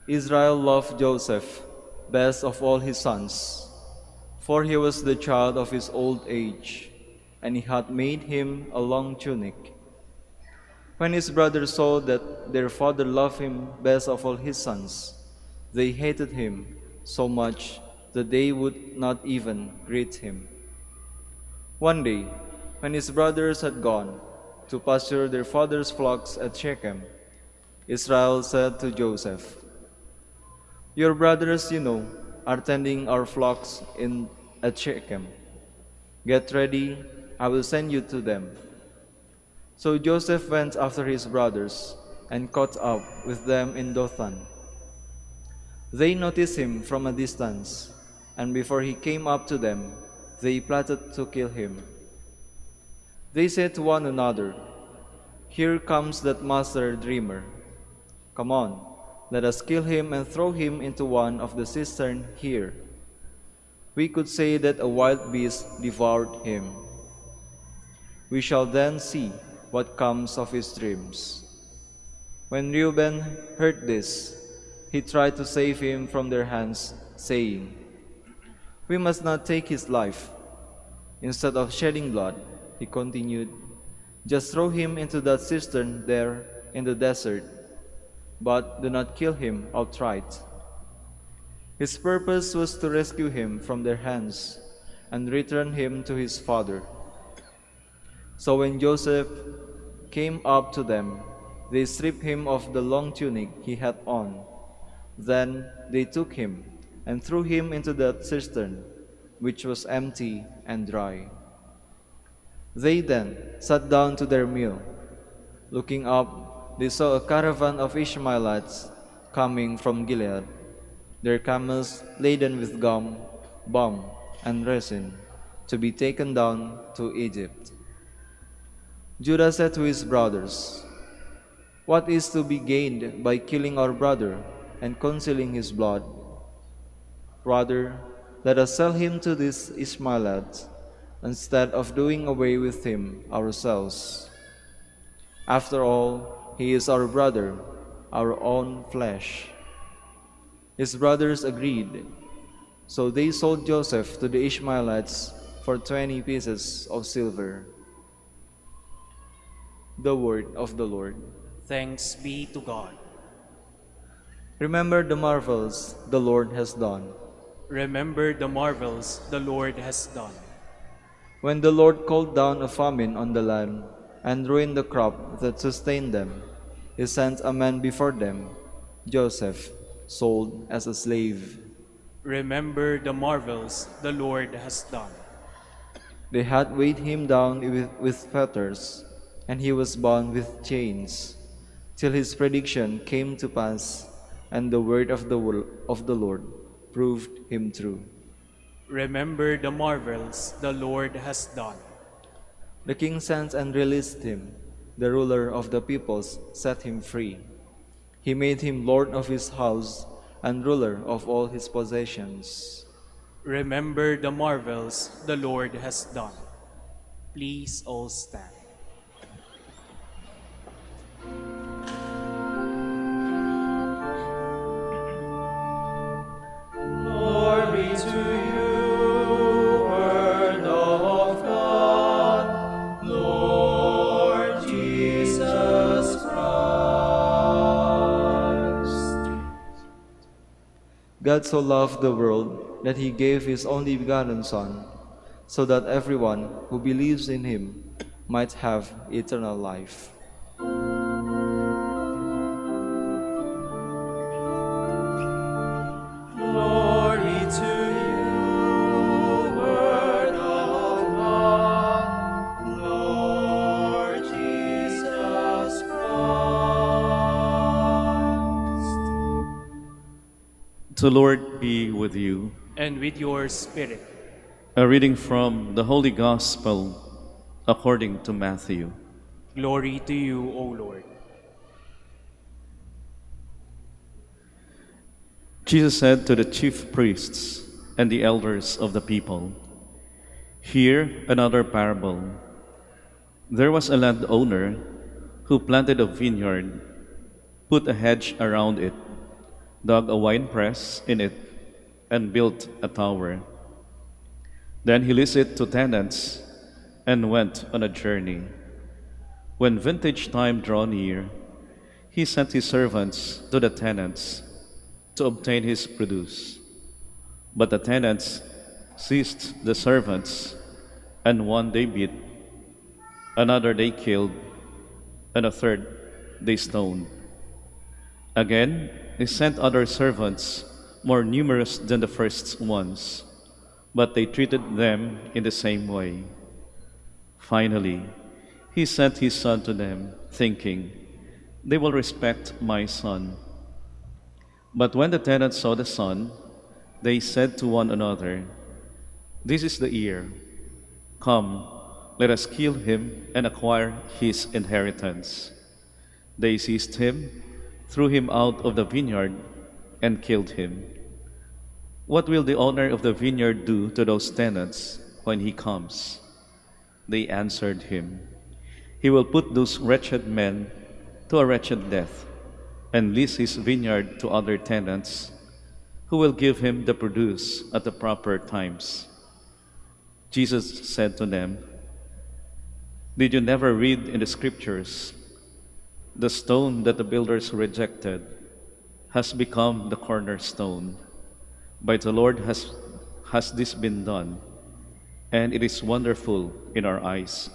Israel loved Joseph best of all his sons, for he was the child of his old age, and he had made him a long tunic. When his brothers saw that their father loved him best of all his sons, they hated him so much that they would not even greet him. One day, when his brothers had gone to pasture their father's flocks at Shechem, Israel said to Joseph, "Your brothers, you know, are tending our flocks at Shechem. Get ready, I will send you to them." So Joseph went after his brothers and caught up with them in Dothan. They noticed him from a distance, and before he came up to them, they plotted to kill him. They said to one another, "Here comes that master dreamer. Come on, let us kill him and throw him into one of the cisterns here. We could say that a wild beast devoured him. We shall then see what comes of his dreams." When Reuben heard this, he tried to save him from their hands, saying, "We must not take his life. Instead of shedding blood," he continued, "just throw him into that cistern there in the desert, but do not kill him outright." His purpose was to rescue him from their hands and return him to his father. So when Joseph came up to them, they stripped him of the long tunic he had on. Then they took him and threw him into that cistern, which was empty and dry. They then sat down to their meal. Looking up, they saw a caravan of Ishmaelites coming from Gilead, their camels laden with gum, balm, and resin, to be taken down to Egypt. Judah said to his brothers, "What is to be gained by killing our brother and concealing his blood? Rather, let us sell him to these Ishmaelites, instead of doing away with him ourselves. After all, he is our brother, our own flesh." His brothers agreed, so they sold Joseph to the Ishmaelites for 20 pieces of silver. The word of the Lord. Thanks be to God. Remember the marvels the Lord has done. Remember the marvels the Lord has done. When the Lord called down a famine on the land and ruined the crop that sustained them, he sent a man before them, Joseph, sold as a slave. Remember the marvels the Lord has done. They had weighed him down with fetters, and he was bound with chains, till his prediction came to pass, and the word of the Lord proved him true. Remember the marvels the Lord has done. The king sent and released him. The ruler of the peoples set him free. He made him lord of his house and ruler of all his possessions. Remember the marvels the Lord has done. Please all stand. Glory to you, Word of God, Lord Jesus Christ. God so loved the world that he gave his only begotten Son, so that everyone who believes in him might have eternal life. Glory to you, Word of God, Lord Jesus Christ. The Lord be with you. And with your spirit. A reading from the Holy Gospel according to Matthew. Glory to you, O Lord. Jesus said to the chief priests and the elders of the people, "Hear another parable. There was a landowner who planted a vineyard, put a hedge around it, dug a winepress in it, and built a tower. Then he leased it to tenants and went on a journey. When vintage time drew near, he sent his servants to the tenants to obtain his produce. But the tenants seized the servants, and one they beat, another they killed, and a third they stoned. Again, he sent other servants, more numerous than the first ones, but they treated them in the same way. Finally, he sent his son to them, thinking, 'They will respect my son.' But when the tenants saw the son, they said to one another, 'This is the heir. Come, let us kill him and acquire his inheritance.' They seized him, threw him out of the vineyard, and killed him. What will the owner of the vineyard do to those tenants when he comes?" They answered him, "He will put those wretched men to a wretched death, and lease his vineyard to other tenants, who will give him the produce at the proper times." Jesus said to them, "Did you never read in the scriptures, 'The stone that the builders rejected has become the cornerstone. By the Lord has this been done, and it is wonderful in our eyes.'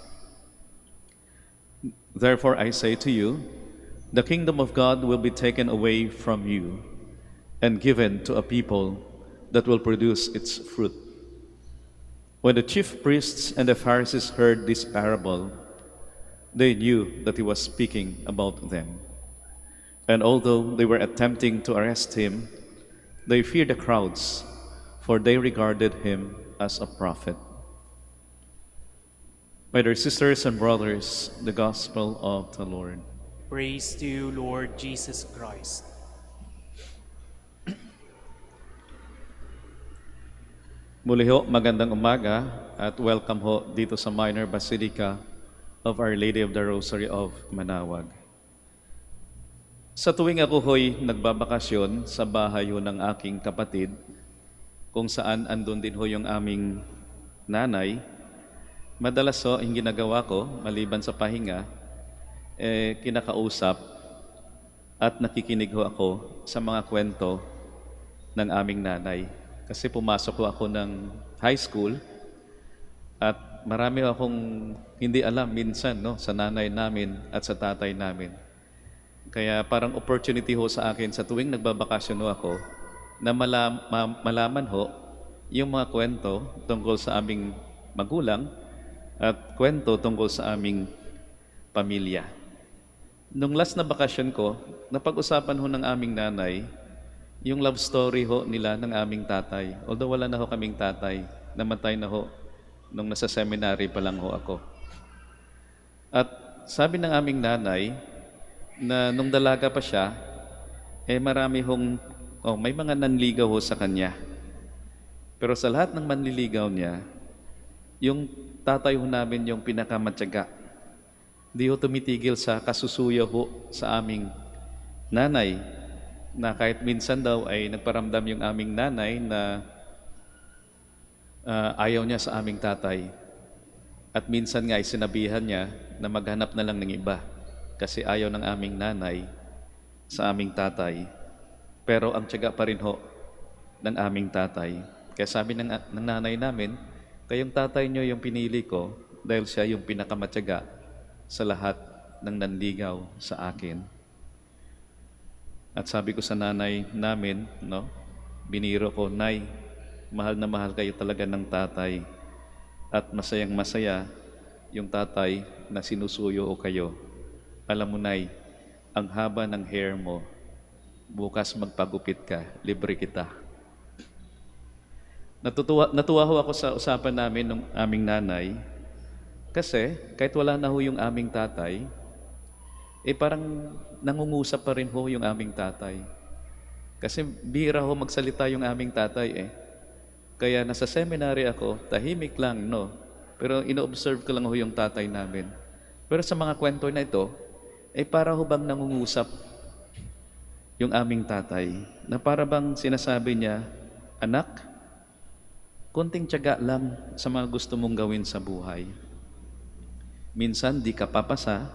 Therefore I say to you, the kingdom of God will be taken away from you and given to a people that will produce its fruit." When the chief priests and the Pharisees heard this parable, they knew that he was speaking about them. And although they were attempting to arrest him, they feared the crowds, for they regarded him as a prophet. My dear sisters and brothers, the Gospel of the Lord. Praise to you, Lord Jesus Christ. Muli ho, magandang umaga at welcome ho dito sa Minor Basilica of Our Lady of the Rosary of Manaoag. Sa tuwing ako ho'y nagbabakasyon sa bahay ho ng aking kapatid, kung saan andun din ho yung aming nanay, madalas ho, yung ginagawa ko, maliban sa pahinga, kinakausap at nakikinig ho ako sa mga kwento ng aming nanay. Kasi pumasok ho ako ng high school at marami akong hindi alam minsan sa nanay namin at sa tatay namin. Kaya parang opportunity ho sa akin sa tuwing nagbabakasyon ho ako na malaman ho yung mga kwento tungkol sa aming magulang at kwento tungkol sa aming pamilya. Nung last na bakasyon ko, napag-usapan ho ng aming nanay yung love story ho nila ng aming tatay. Although wala na ho kaming tatay, namatay na ho nung nasa seminary pa lang ho ako. At sabi ng aming nanay na nung dalaga pa siya, marami may mga nanligaw ho sa kanya. Pero sa lahat ng manliligaw niya, yung tatay ho namin yung pinakamatyaga. Di ho tumitigil sa kasusuyo ho sa aming nanay, na kahit minsan daw ay nagparamdam yung aming nanay na ayaw niya sa aming tatay. At minsan nga ay sinabihan niya na maghanap na lang ng iba kasi ayaw ng aming nanay sa aming tatay. Pero ang tiyaga pa rin ho ng aming tatay. Kaya sabi ng nanay namin, kayong tatay nyo yung pinili ko dahil siya yung pinakamatyaga sa lahat ng nanligaw sa akin. At sabi ko sa nanay namin, no, biniro ko, Nay, mahal na mahal kayo talaga ng tatay. At masayang masaya yung tatay na sinusuyo o kayo. Alam mo, Nay, ang haba ng hair mo, bukas magpagupit ka, libre kita. Natuwa ho ako sa usapan namin ng aming nanay kasi kahit wala na ho yung aming tatay, parang nangungusap pa rin ho yung aming tatay. Kasi bihira ho magsalita yung aming tatay Kaya nasa seminary ako, tahimik lang, no? Pero ino-observe ko lang ho yung tatay namin. Pero sa mga kwento na ito, para ho bang nangungusap yung aming tatay, na para bang sinasabi niya, anak, konting tiyaga lang sa mga gusto mong gawin sa buhay. Minsan di ka papasa,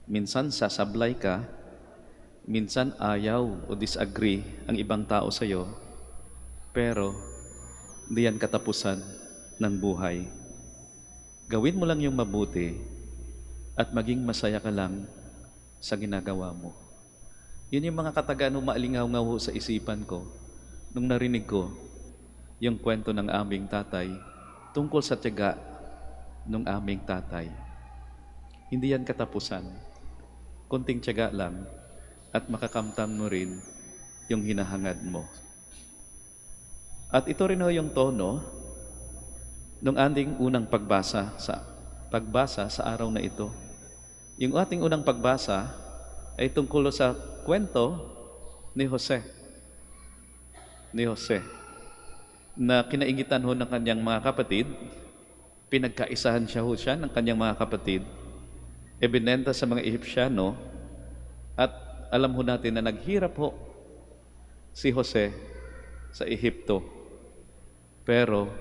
minsan sasablay ka, minsan ayaw o disagree ang ibang tao sa iyo, pero di yan katapusan ng buhay. Gawin mo lang yung mabuti at maging masaya ka lang sa ginagawa mo. Yun yung mga katagaan maalingaw-ngaw sa isipan ko nung narinig ko yung kwento ng aming tatay tungkol sa tiyaga ng aming tatay. Hindi yan katapusan. Konting tiyaga lang at makakamtan mo rin yung hinahangad mo. At ito rin ho yung tono ng ating unang pagbasa sa araw na ito. Yung ating unang pagbasa ay tungkol sa kwento ni Jose. Na kinaingitan ho ng kanyang mga kapatid, pinagkaisahan siya ng kanyang mga kapatid, ebinenta sa mga Ehipsyano, at alam ho natin na naghirap ho si Jose sa Ehipto. Pero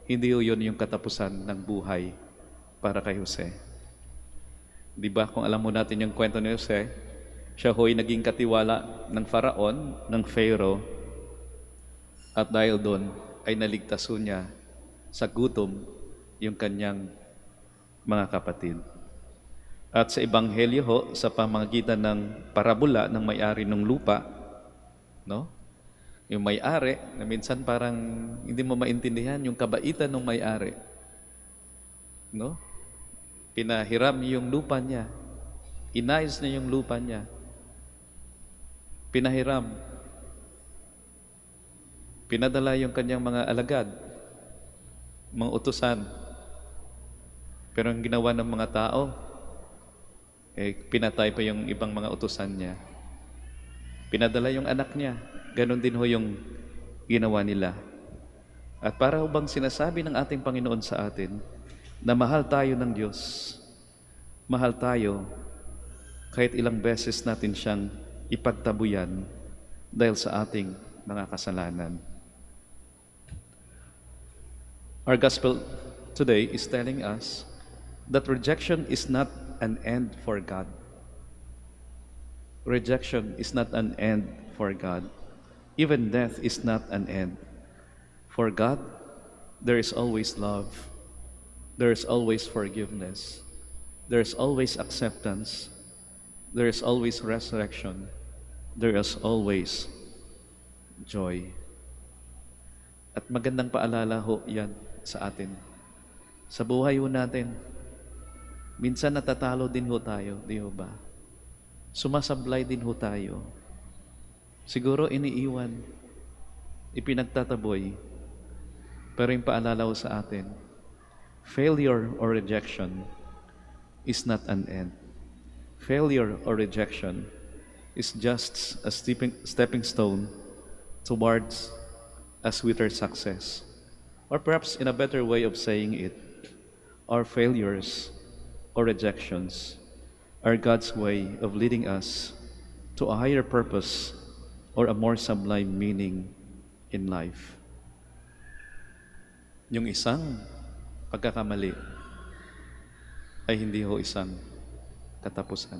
hindi ho yun yung katapusan ng buhay para kay Jose. Di ba kung alam mo natin yung kwento ni Jose, siya ho'y naging katiwala ng Faraon, ng Pharaoh, at dahil doon ay naligtas ho niya sa gutom yung kanyang mga kapatid. At sa Ebanghelyo ho, sa pamamagitan ng parabola ng may-ari ng lupa, no? Yung may-ari, na minsan parang hindi mo maintindihan yung kabaitan ng may-ari. No? Pinahiram yung lupa niya. Inayos niya yung lupa niya. Pinahiram. Pinadala yung kanyang mga alagad, mga utusan. Pero ang ginawa ng mga tao, pinatay pa yung ibang mga utusan niya. Pinadala yung anak niya. Ganon din ho yung ginawa nila. At para ho bang sinasabi ng ating Panginoon sa atin na mahal tayo ng Diyos. Mahal tayo kahit ilang beses natin siyang ipagtabuyan dahil sa ating mga kasalanan. Our gospel today is telling us that rejection is not an end for God. Rejection is not an end for God. Even death is not an end. For God, there is always love. There is always forgiveness. There is always acceptance. There is always resurrection. There is always joy. At magandang paalala ho yan sa atin. Sa buhay ho natin, minsan natatalo din ho tayo, di ho ba? Sumasablay din ho tayo. Siguro iniiwan, ipinagtataboy, pero yung paalala ho sa atin, failure or rejection is not an end. Failure or rejection is just a stepping stone towards a sweeter success. Or perhaps in a better way of saying it, our failures or rejections are God's way of leading us to a higher purpose or a more sublime meaning in life. Yung isang pagkakamali ay hindi ho isang katapusan.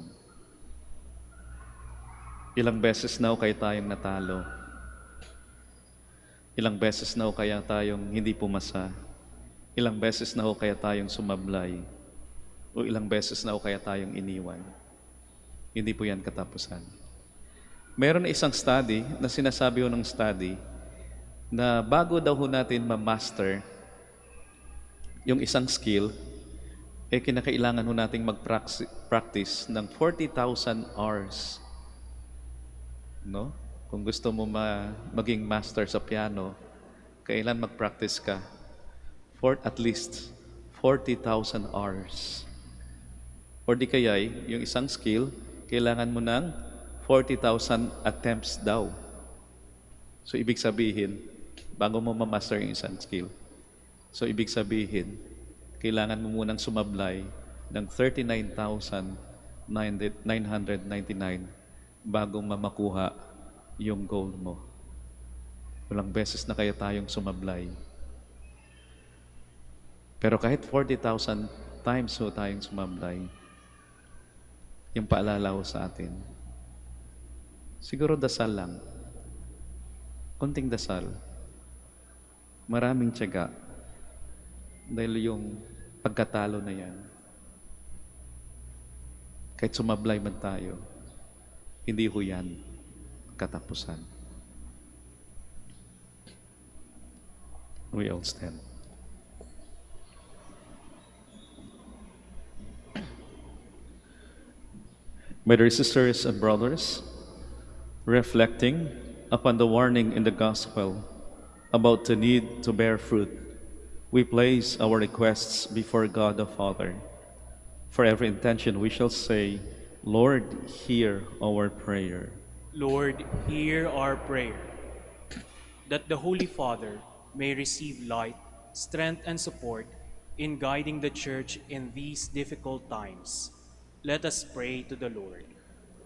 Ilang beses na ho kayo tayong natalo. Ilang beses na ho kaya tayong hindi pumasa? Ilang beses na ho kaya tayong sumablay? O ilang beses na ho kaya tayong iniwan? Hindi po yan katapusan. Meron na isang study na sinasabi ho ng study na bago daw ho natin ma-master yung isang skill, kinakailangan ho nating mag-practice ng 40,000 hours. No? Kung gusto mo maging master sa piano, kailan mag-practice ka? For at least 40,000 hours. Or di kaya, yung isang skill, kailangan mo ng 40,000 attempts daw. So, ibig sabihin, bago mo ma-master yung isang skill, so, ibig sabihin, kailangan mo munang sumablay ng 39,999 bago makuha yung goal mo. Walang beses na kaya tayong sumablay. Pero kahit 40,000 times ho tayong sumablay, yung paalala ho sa atin, siguro dasal lang. Konting dasal. Maraming tiyaga. Dahil yung pagkatalo na yan, kahit sumablay man tayo, hindi ho yan katapusan. We all stand. My dear sisters and brothers, reflecting upon the warning in the Gospel about the need to bear fruit, we place our requests before God the Father. For every intention we shall say, Lord, hear our prayer. Lord, hear our prayer, that the Holy Father may receive light, strength, and support in guiding the Church in these difficult times. Let us pray to the Lord.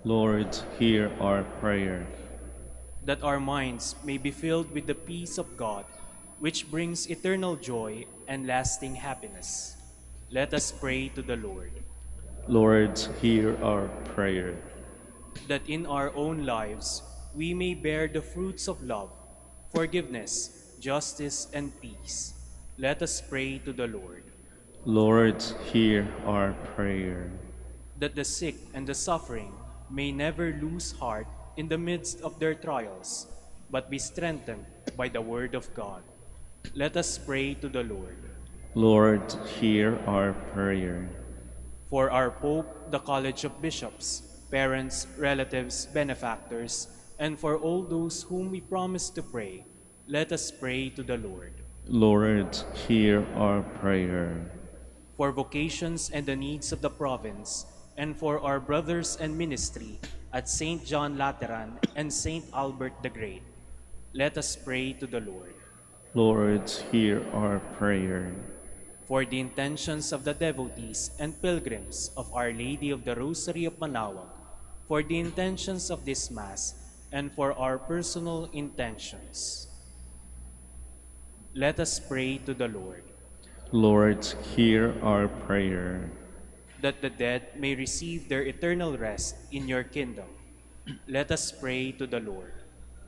Lord, hear our prayer. That our minds may be filled with the peace of God, which brings eternal joy and lasting happiness. Let us pray to the Lord. Lord, hear our prayer. That in our own lives we may bear the fruits of love, forgiveness, justice, and peace. Let us pray to the Lord. Lord, hear our prayer. That the sick and the suffering may never lose heart in the midst of their trials, but be strengthened by the word of God. Let us pray to the Lord. Lord, hear our prayer. For our Pope, the College of Bishops, parents, relatives, benefactors, and for all those whom we promise to pray, let us pray to the Lord. Lord, hear our prayer. For vocations and the needs of the province, and for our brothers and ministry at St. John Lateran and St. Albert the Great, let us pray to the Lord. Lord, hear our prayer. For the intentions of the devotees and pilgrims of Our Lady of the Rosary of Manaoag, for the intentions of this Mass, and for our personal intentions, let us pray to the Lord. Lord, hear our prayer. That the dead may receive their eternal rest in your kingdom, let us pray to the Lord.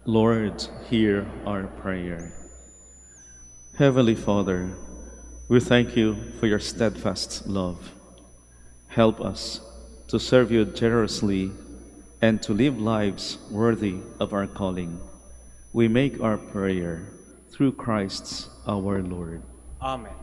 Lord, hear our prayer. Heavenly Father, we thank you for your steadfast love. Help us to serve you generously and to live lives worthy of our calling. We make our prayer through Christ our Lord. Amen.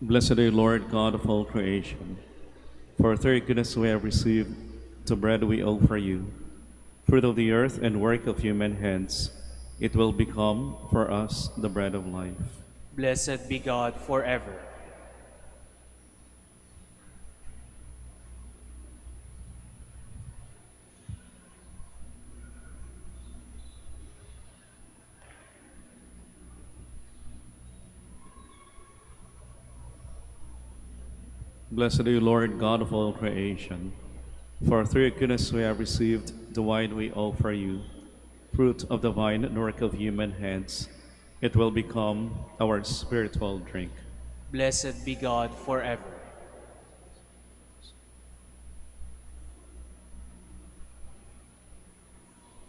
Blessed are you, Lord God of all creation. For through your goodness we have received the bread we offer you, fruit of the earth and work of human hands. It will become for us the bread of life. Blessed be God forever. Blessed are you, Lord, God of all creation. For through your goodness we have received the wine we offer you, fruit of the vine and work of human hands. It will become our spiritual drink. Blessed be God forever.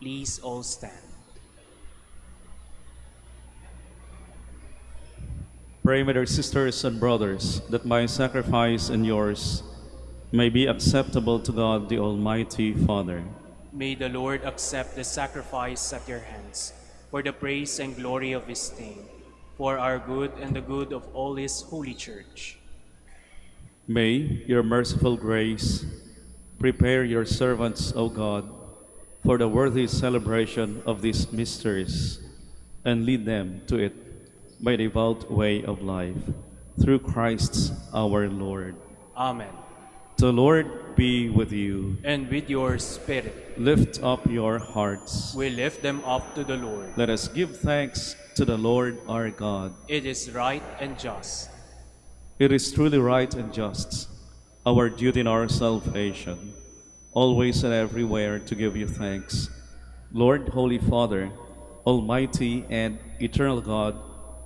Please all stand. Pray, my dear sisters and brothers, that my sacrifice and yours may be acceptable to God the Almighty Father. May the Lord accept the sacrifice at your hands for the praise and glory of his name, for our good and the good of all his holy church. May your merciful grace prepare your servants, O God, for the worthy celebration of these mysteries, and lead them to it by the devout way of life, through Christ our Lord. Amen. The Lord be with you. And with your spirit, Lift up your hearts. we lift them up to the Lord. Let us give thanks to the Lord our God. It is right and just. It is truly right and just, our duty in our salvation, always and everywhere to give you thanks. Lord, Holy Father, Almighty and eternal God,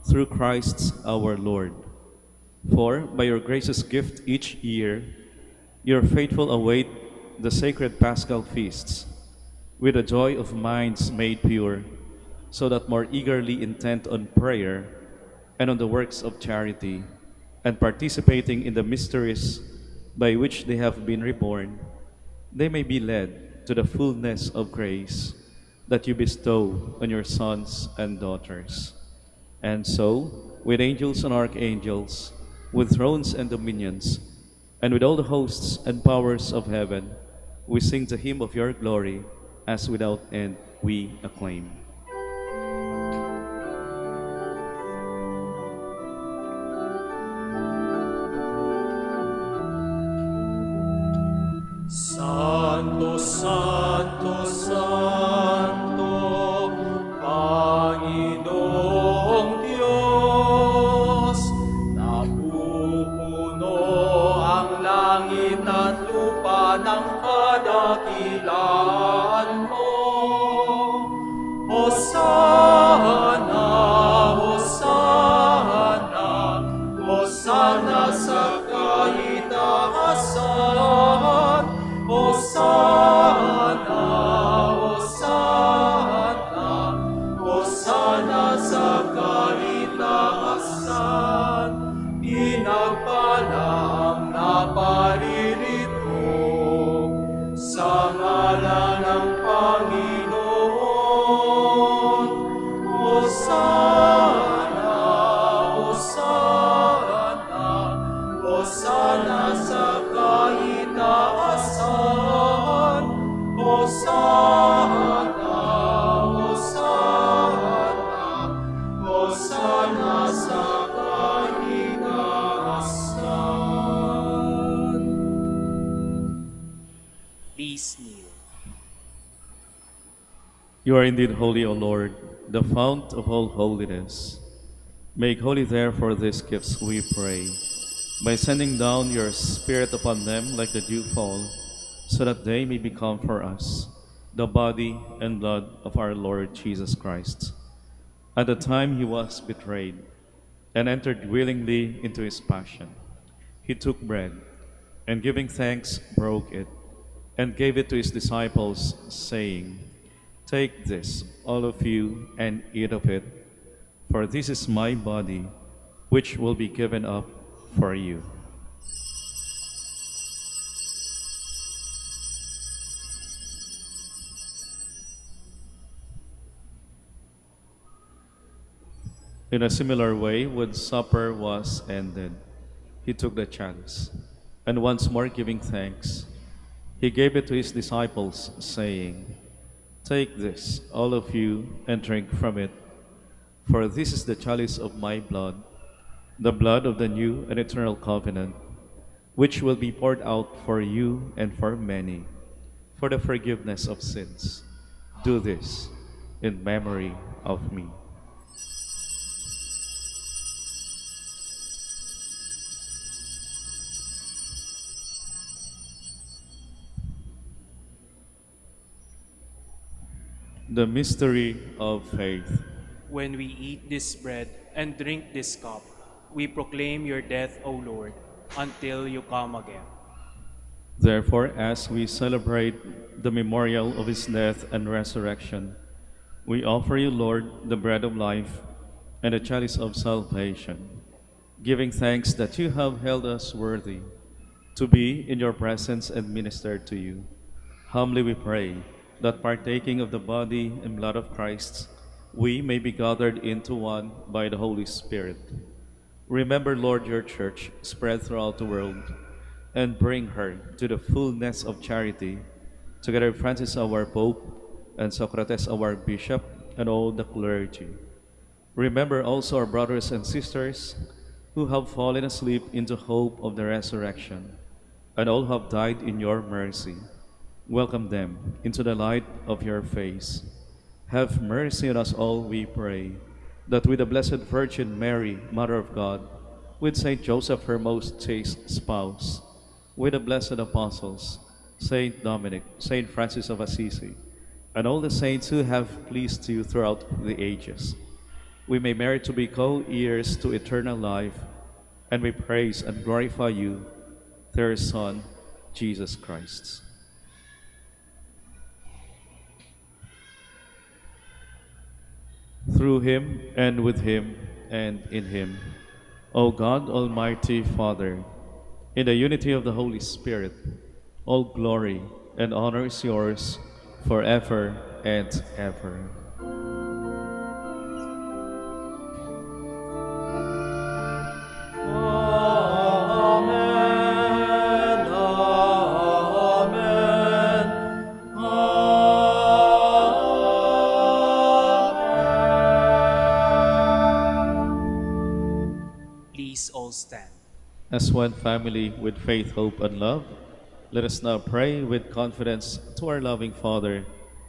through Christ our Lord. For by your gracious gift each year, your faithful await the sacred Paschal feasts with the joy of minds made pure, so that more eagerly intent on prayer and on the works of charity, and participating in the mysteries by which they have been reborn, they may be led to the fullness of grace that you bestow on your sons and daughters. And so, with angels and archangels, with thrones and dominions, and with all the hosts and powers of heaven, we sing the hymn of your glory, as without end we acclaim. Santo, Santo, Santo, Panginoong Diyos, napupuno ang langit at lupa ng kadakilaan mo. Hosana, Hosana, Hosana sa kaitaasan. Hosana, Hosana, Hosana sa kaitaasan. Pinagpala ang naparirito sa ngalan ng Panginoon. Hosana, Hosana, Hosana sa kaitaasan. Hosana, Hosana, Hosana sa kaitaasan. Please kneel. You are indeed holy, O Lord, the fount of all holiness. Make holy therefore these gifts, we pray, by sending down your Spirit upon them like the dewfall, so that they may become for us the body and blood of our Lord Jesus Christ. At the time he was betrayed and entered willingly into his passion, he took bread, and giving thanks, broke it, and gave it to his disciples, saying, "Take this, all of you, and eat of it, for this is my body, which will be given up for you." In a similar way, when supper was ended, he took the chalice, and once more giving thanks, he gave it to his disciples, saying, "Take this, all of you, and drink from it, For this is the chalice of my blood, the blood of the new and eternal covenant, which will be poured out for you and for many, for the forgiveness of sins. Do this in memory of me. The mystery of faith. When we eat this bread and drink this cup, we proclaim your death, O Lord, until you come again. Therefore, as we celebrate the memorial of his death and resurrection, we offer you, Lord, the bread of life and the chalice of salvation, giving thanks that you have held us worthy to be in your presence and minister to you. Humbly we pray that partaking of the body and blood of Christ, we may be gathered into one by the Holy Spirit. Remember, Lord, your church spread throughout the world, and bring her to the fullness of charity, together with Francis our Pope, and Socrates our Bishop, and all the clergy. Remember also our brothers and sisters who have fallen asleep into hope of the resurrection, and all who have died in your mercy. Welcome them into the light of your face. Have mercy on us all, we pray, that with the Blessed Virgin Mary, Mother of God, with Saint Joseph, her most chaste spouse, with the blessed apostles, Saint Dominic, Saint Francis of Assisi, and all the saints who have pleased you throughout the ages, we may merit to be co-heirs to eternal life, and we praise and glorify you through your Son, Jesus Christ. Through him, and with him, and in him, O God, Almighty Father, in the unity of the Holy Spirit, all glory and honor is yours forever and ever. Please all stand. As one family with faith, hope, and love, let us now pray with confidence to our loving Father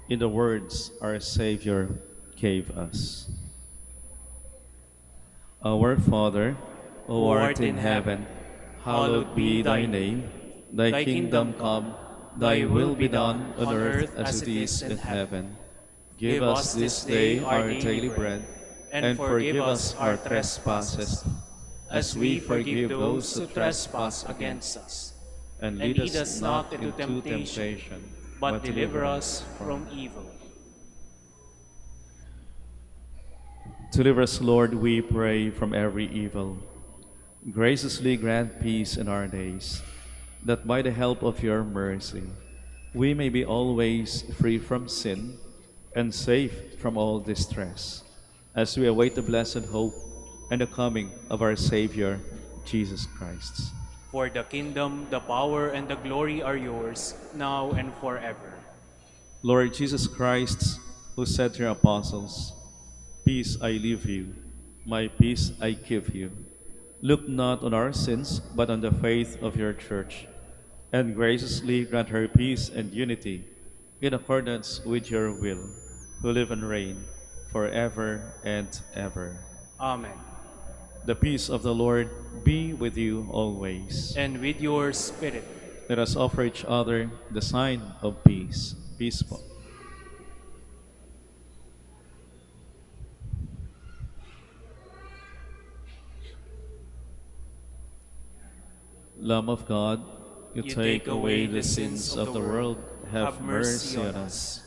in the words our Savior gave us. Our Father, who art in heaven, hallowed be thy name. Thy kingdom come, thy will be done on earth as it is in heaven. Give us this day our daily bread, and forgive us our trespasses, as we forgive those who trespass against us. And lead us not into temptation, but deliver us from evil. Deliver us, Lord, we pray, from every evil. Graciously grant peace in our days, that by the help of your mercy, we may be always free from sin and safe from all distress, as we await the blessed hope and the coming of our Savior, Jesus Christ. For the kingdom, the power, and the glory are yours, now and forever. Lord Jesus Christ, who said to your apostles, "Peace I leave you, my peace I give you," look not on our sins, but on the faith of your church, and graciously grant her peace and unity in accordance with your will, who live and reign forever and ever. Amen. The peace of the Lord be with you always. And with your spirit. Let us offer each other the sign of peace. Peaceful. Lamb of God, you take away the sins of the world, have mercy on us.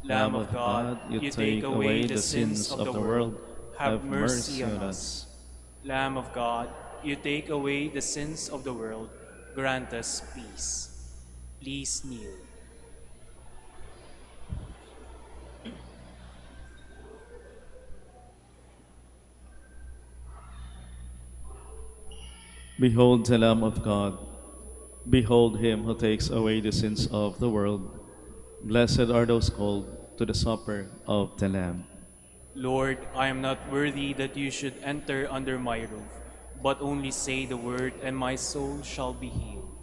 Lamb of God, you take away the sins of the world, have mercy on us. Lamb of God, you take away the sins of the world, grant us peace. Please kneel. Behold the Lamb of God. Behold him who takes away the sins of the world. Blessed are those called to the supper of the Lamb. Lord, I am not worthy that you should enter under my roof, but only say the word, and my soul shall be healed.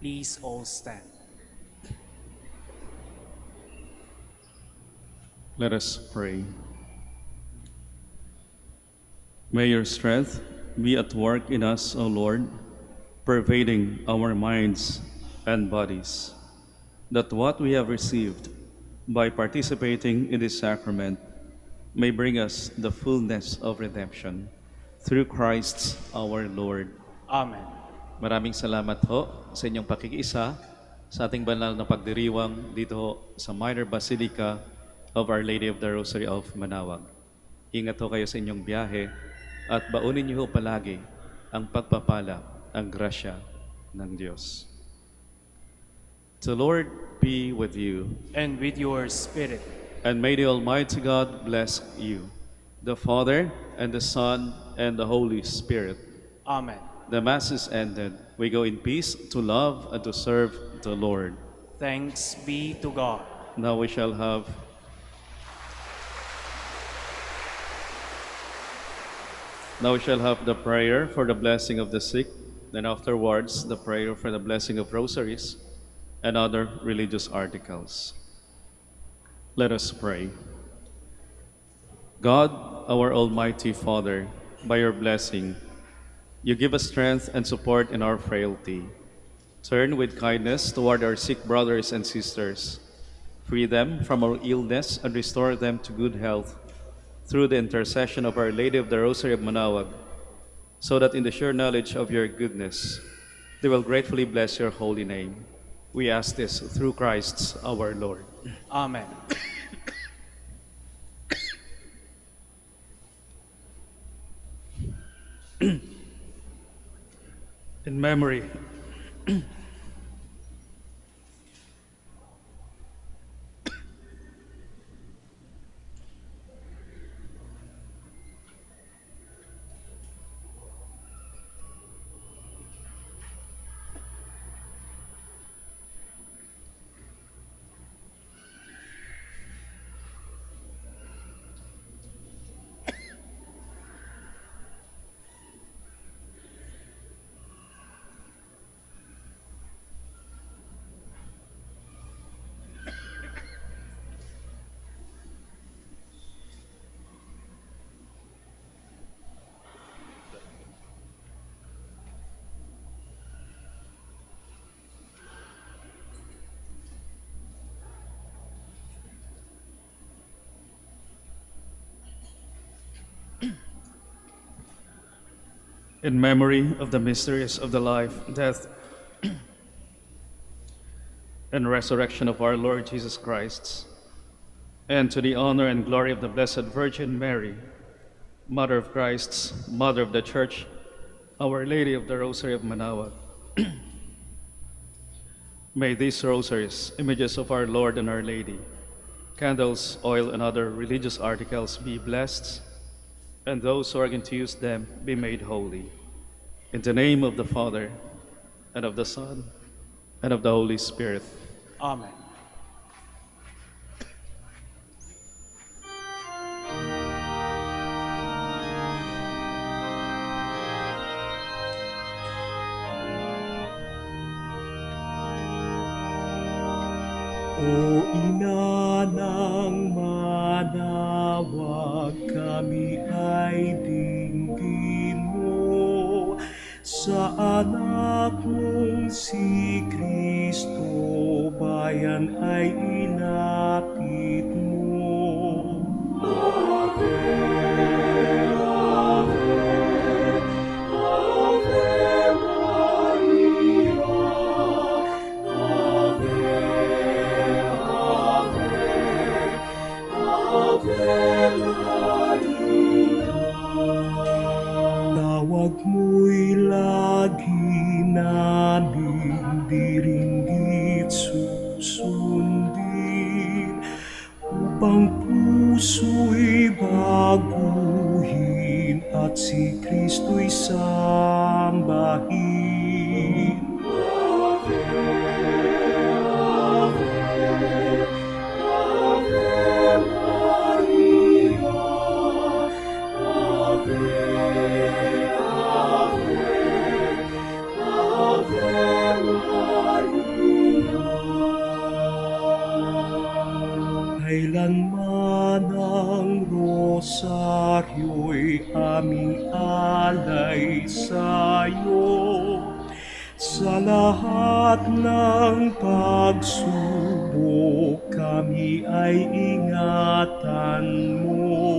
Please all stand. Let us pray. May your strength be at work in us, O Lord, pervading our minds and bodies, that what we have received by participating in this sacrament may bring us the fullness of redemption through Christ our Lord. Amen. Maraming salamat ho sa inyong pakikiisa sa ating banal na pagdiriwang dito ho sa Minor Basilica of Our Lady of the Rosary of Manaoag. Ingat ho kayo sa inyong biyahe at baunin niyo ho palagi ang pagpapala, ang grasya ng Diyos. The Lord be with you, And with your spirit. and may the Almighty God bless you, the Father, and the Son, and the Holy Spirit. Amen. The Mass is ended. We go in peace to love and to serve the Lord. Thanks be to God. Now we shall have the prayer for the blessing of the sick, then afterwards the prayer for the blessing of rosaries and other religious articles. Let us pray. God, our Almighty Father, by your blessing, you give us strength and support in our frailty. Turn with kindness toward our sick brothers and sisters. Free them from our illness and restore them to good health through the intercession of Our Lady of the Rosary of Manaoag, so that in the sure knowledge of your goodness, they will gratefully bless your holy name. We ask this through Christ our Lord. Amen. In memory in memory of the mysteries of the life, death, and resurrection of our Lord Jesus Christ, and to the honor and glory of the Blessed Virgin Mary, Mother of Christ, Mother of the Church, Our Lady of the Rosary of Manaoag. May these rosaries, images of our Lord and Our Lady, candles, oil, and other religious articles be blessed, and those who are going to use them be made holy. In the name of the Father, and of the Son, and of the Holy Spirit. Amen. O Ina ng Manaoag, kami ay dinggin mo sa anak mong si Kristo, bayan ay ilapit mo. Ave, Ave, Ave Maria, Ave, Ave Maria. Tawag mo'y lagi naming diringgit susundin, upang puso'y baguhin at si Kristo'y sambahin. Ave, Ave, Ave Maria, Ave, Ave, Ave Maria. Kailanman ang rosaryo'y aming alay sa'yo. Sa lahat ng pagsubok kami ay ingatan mo.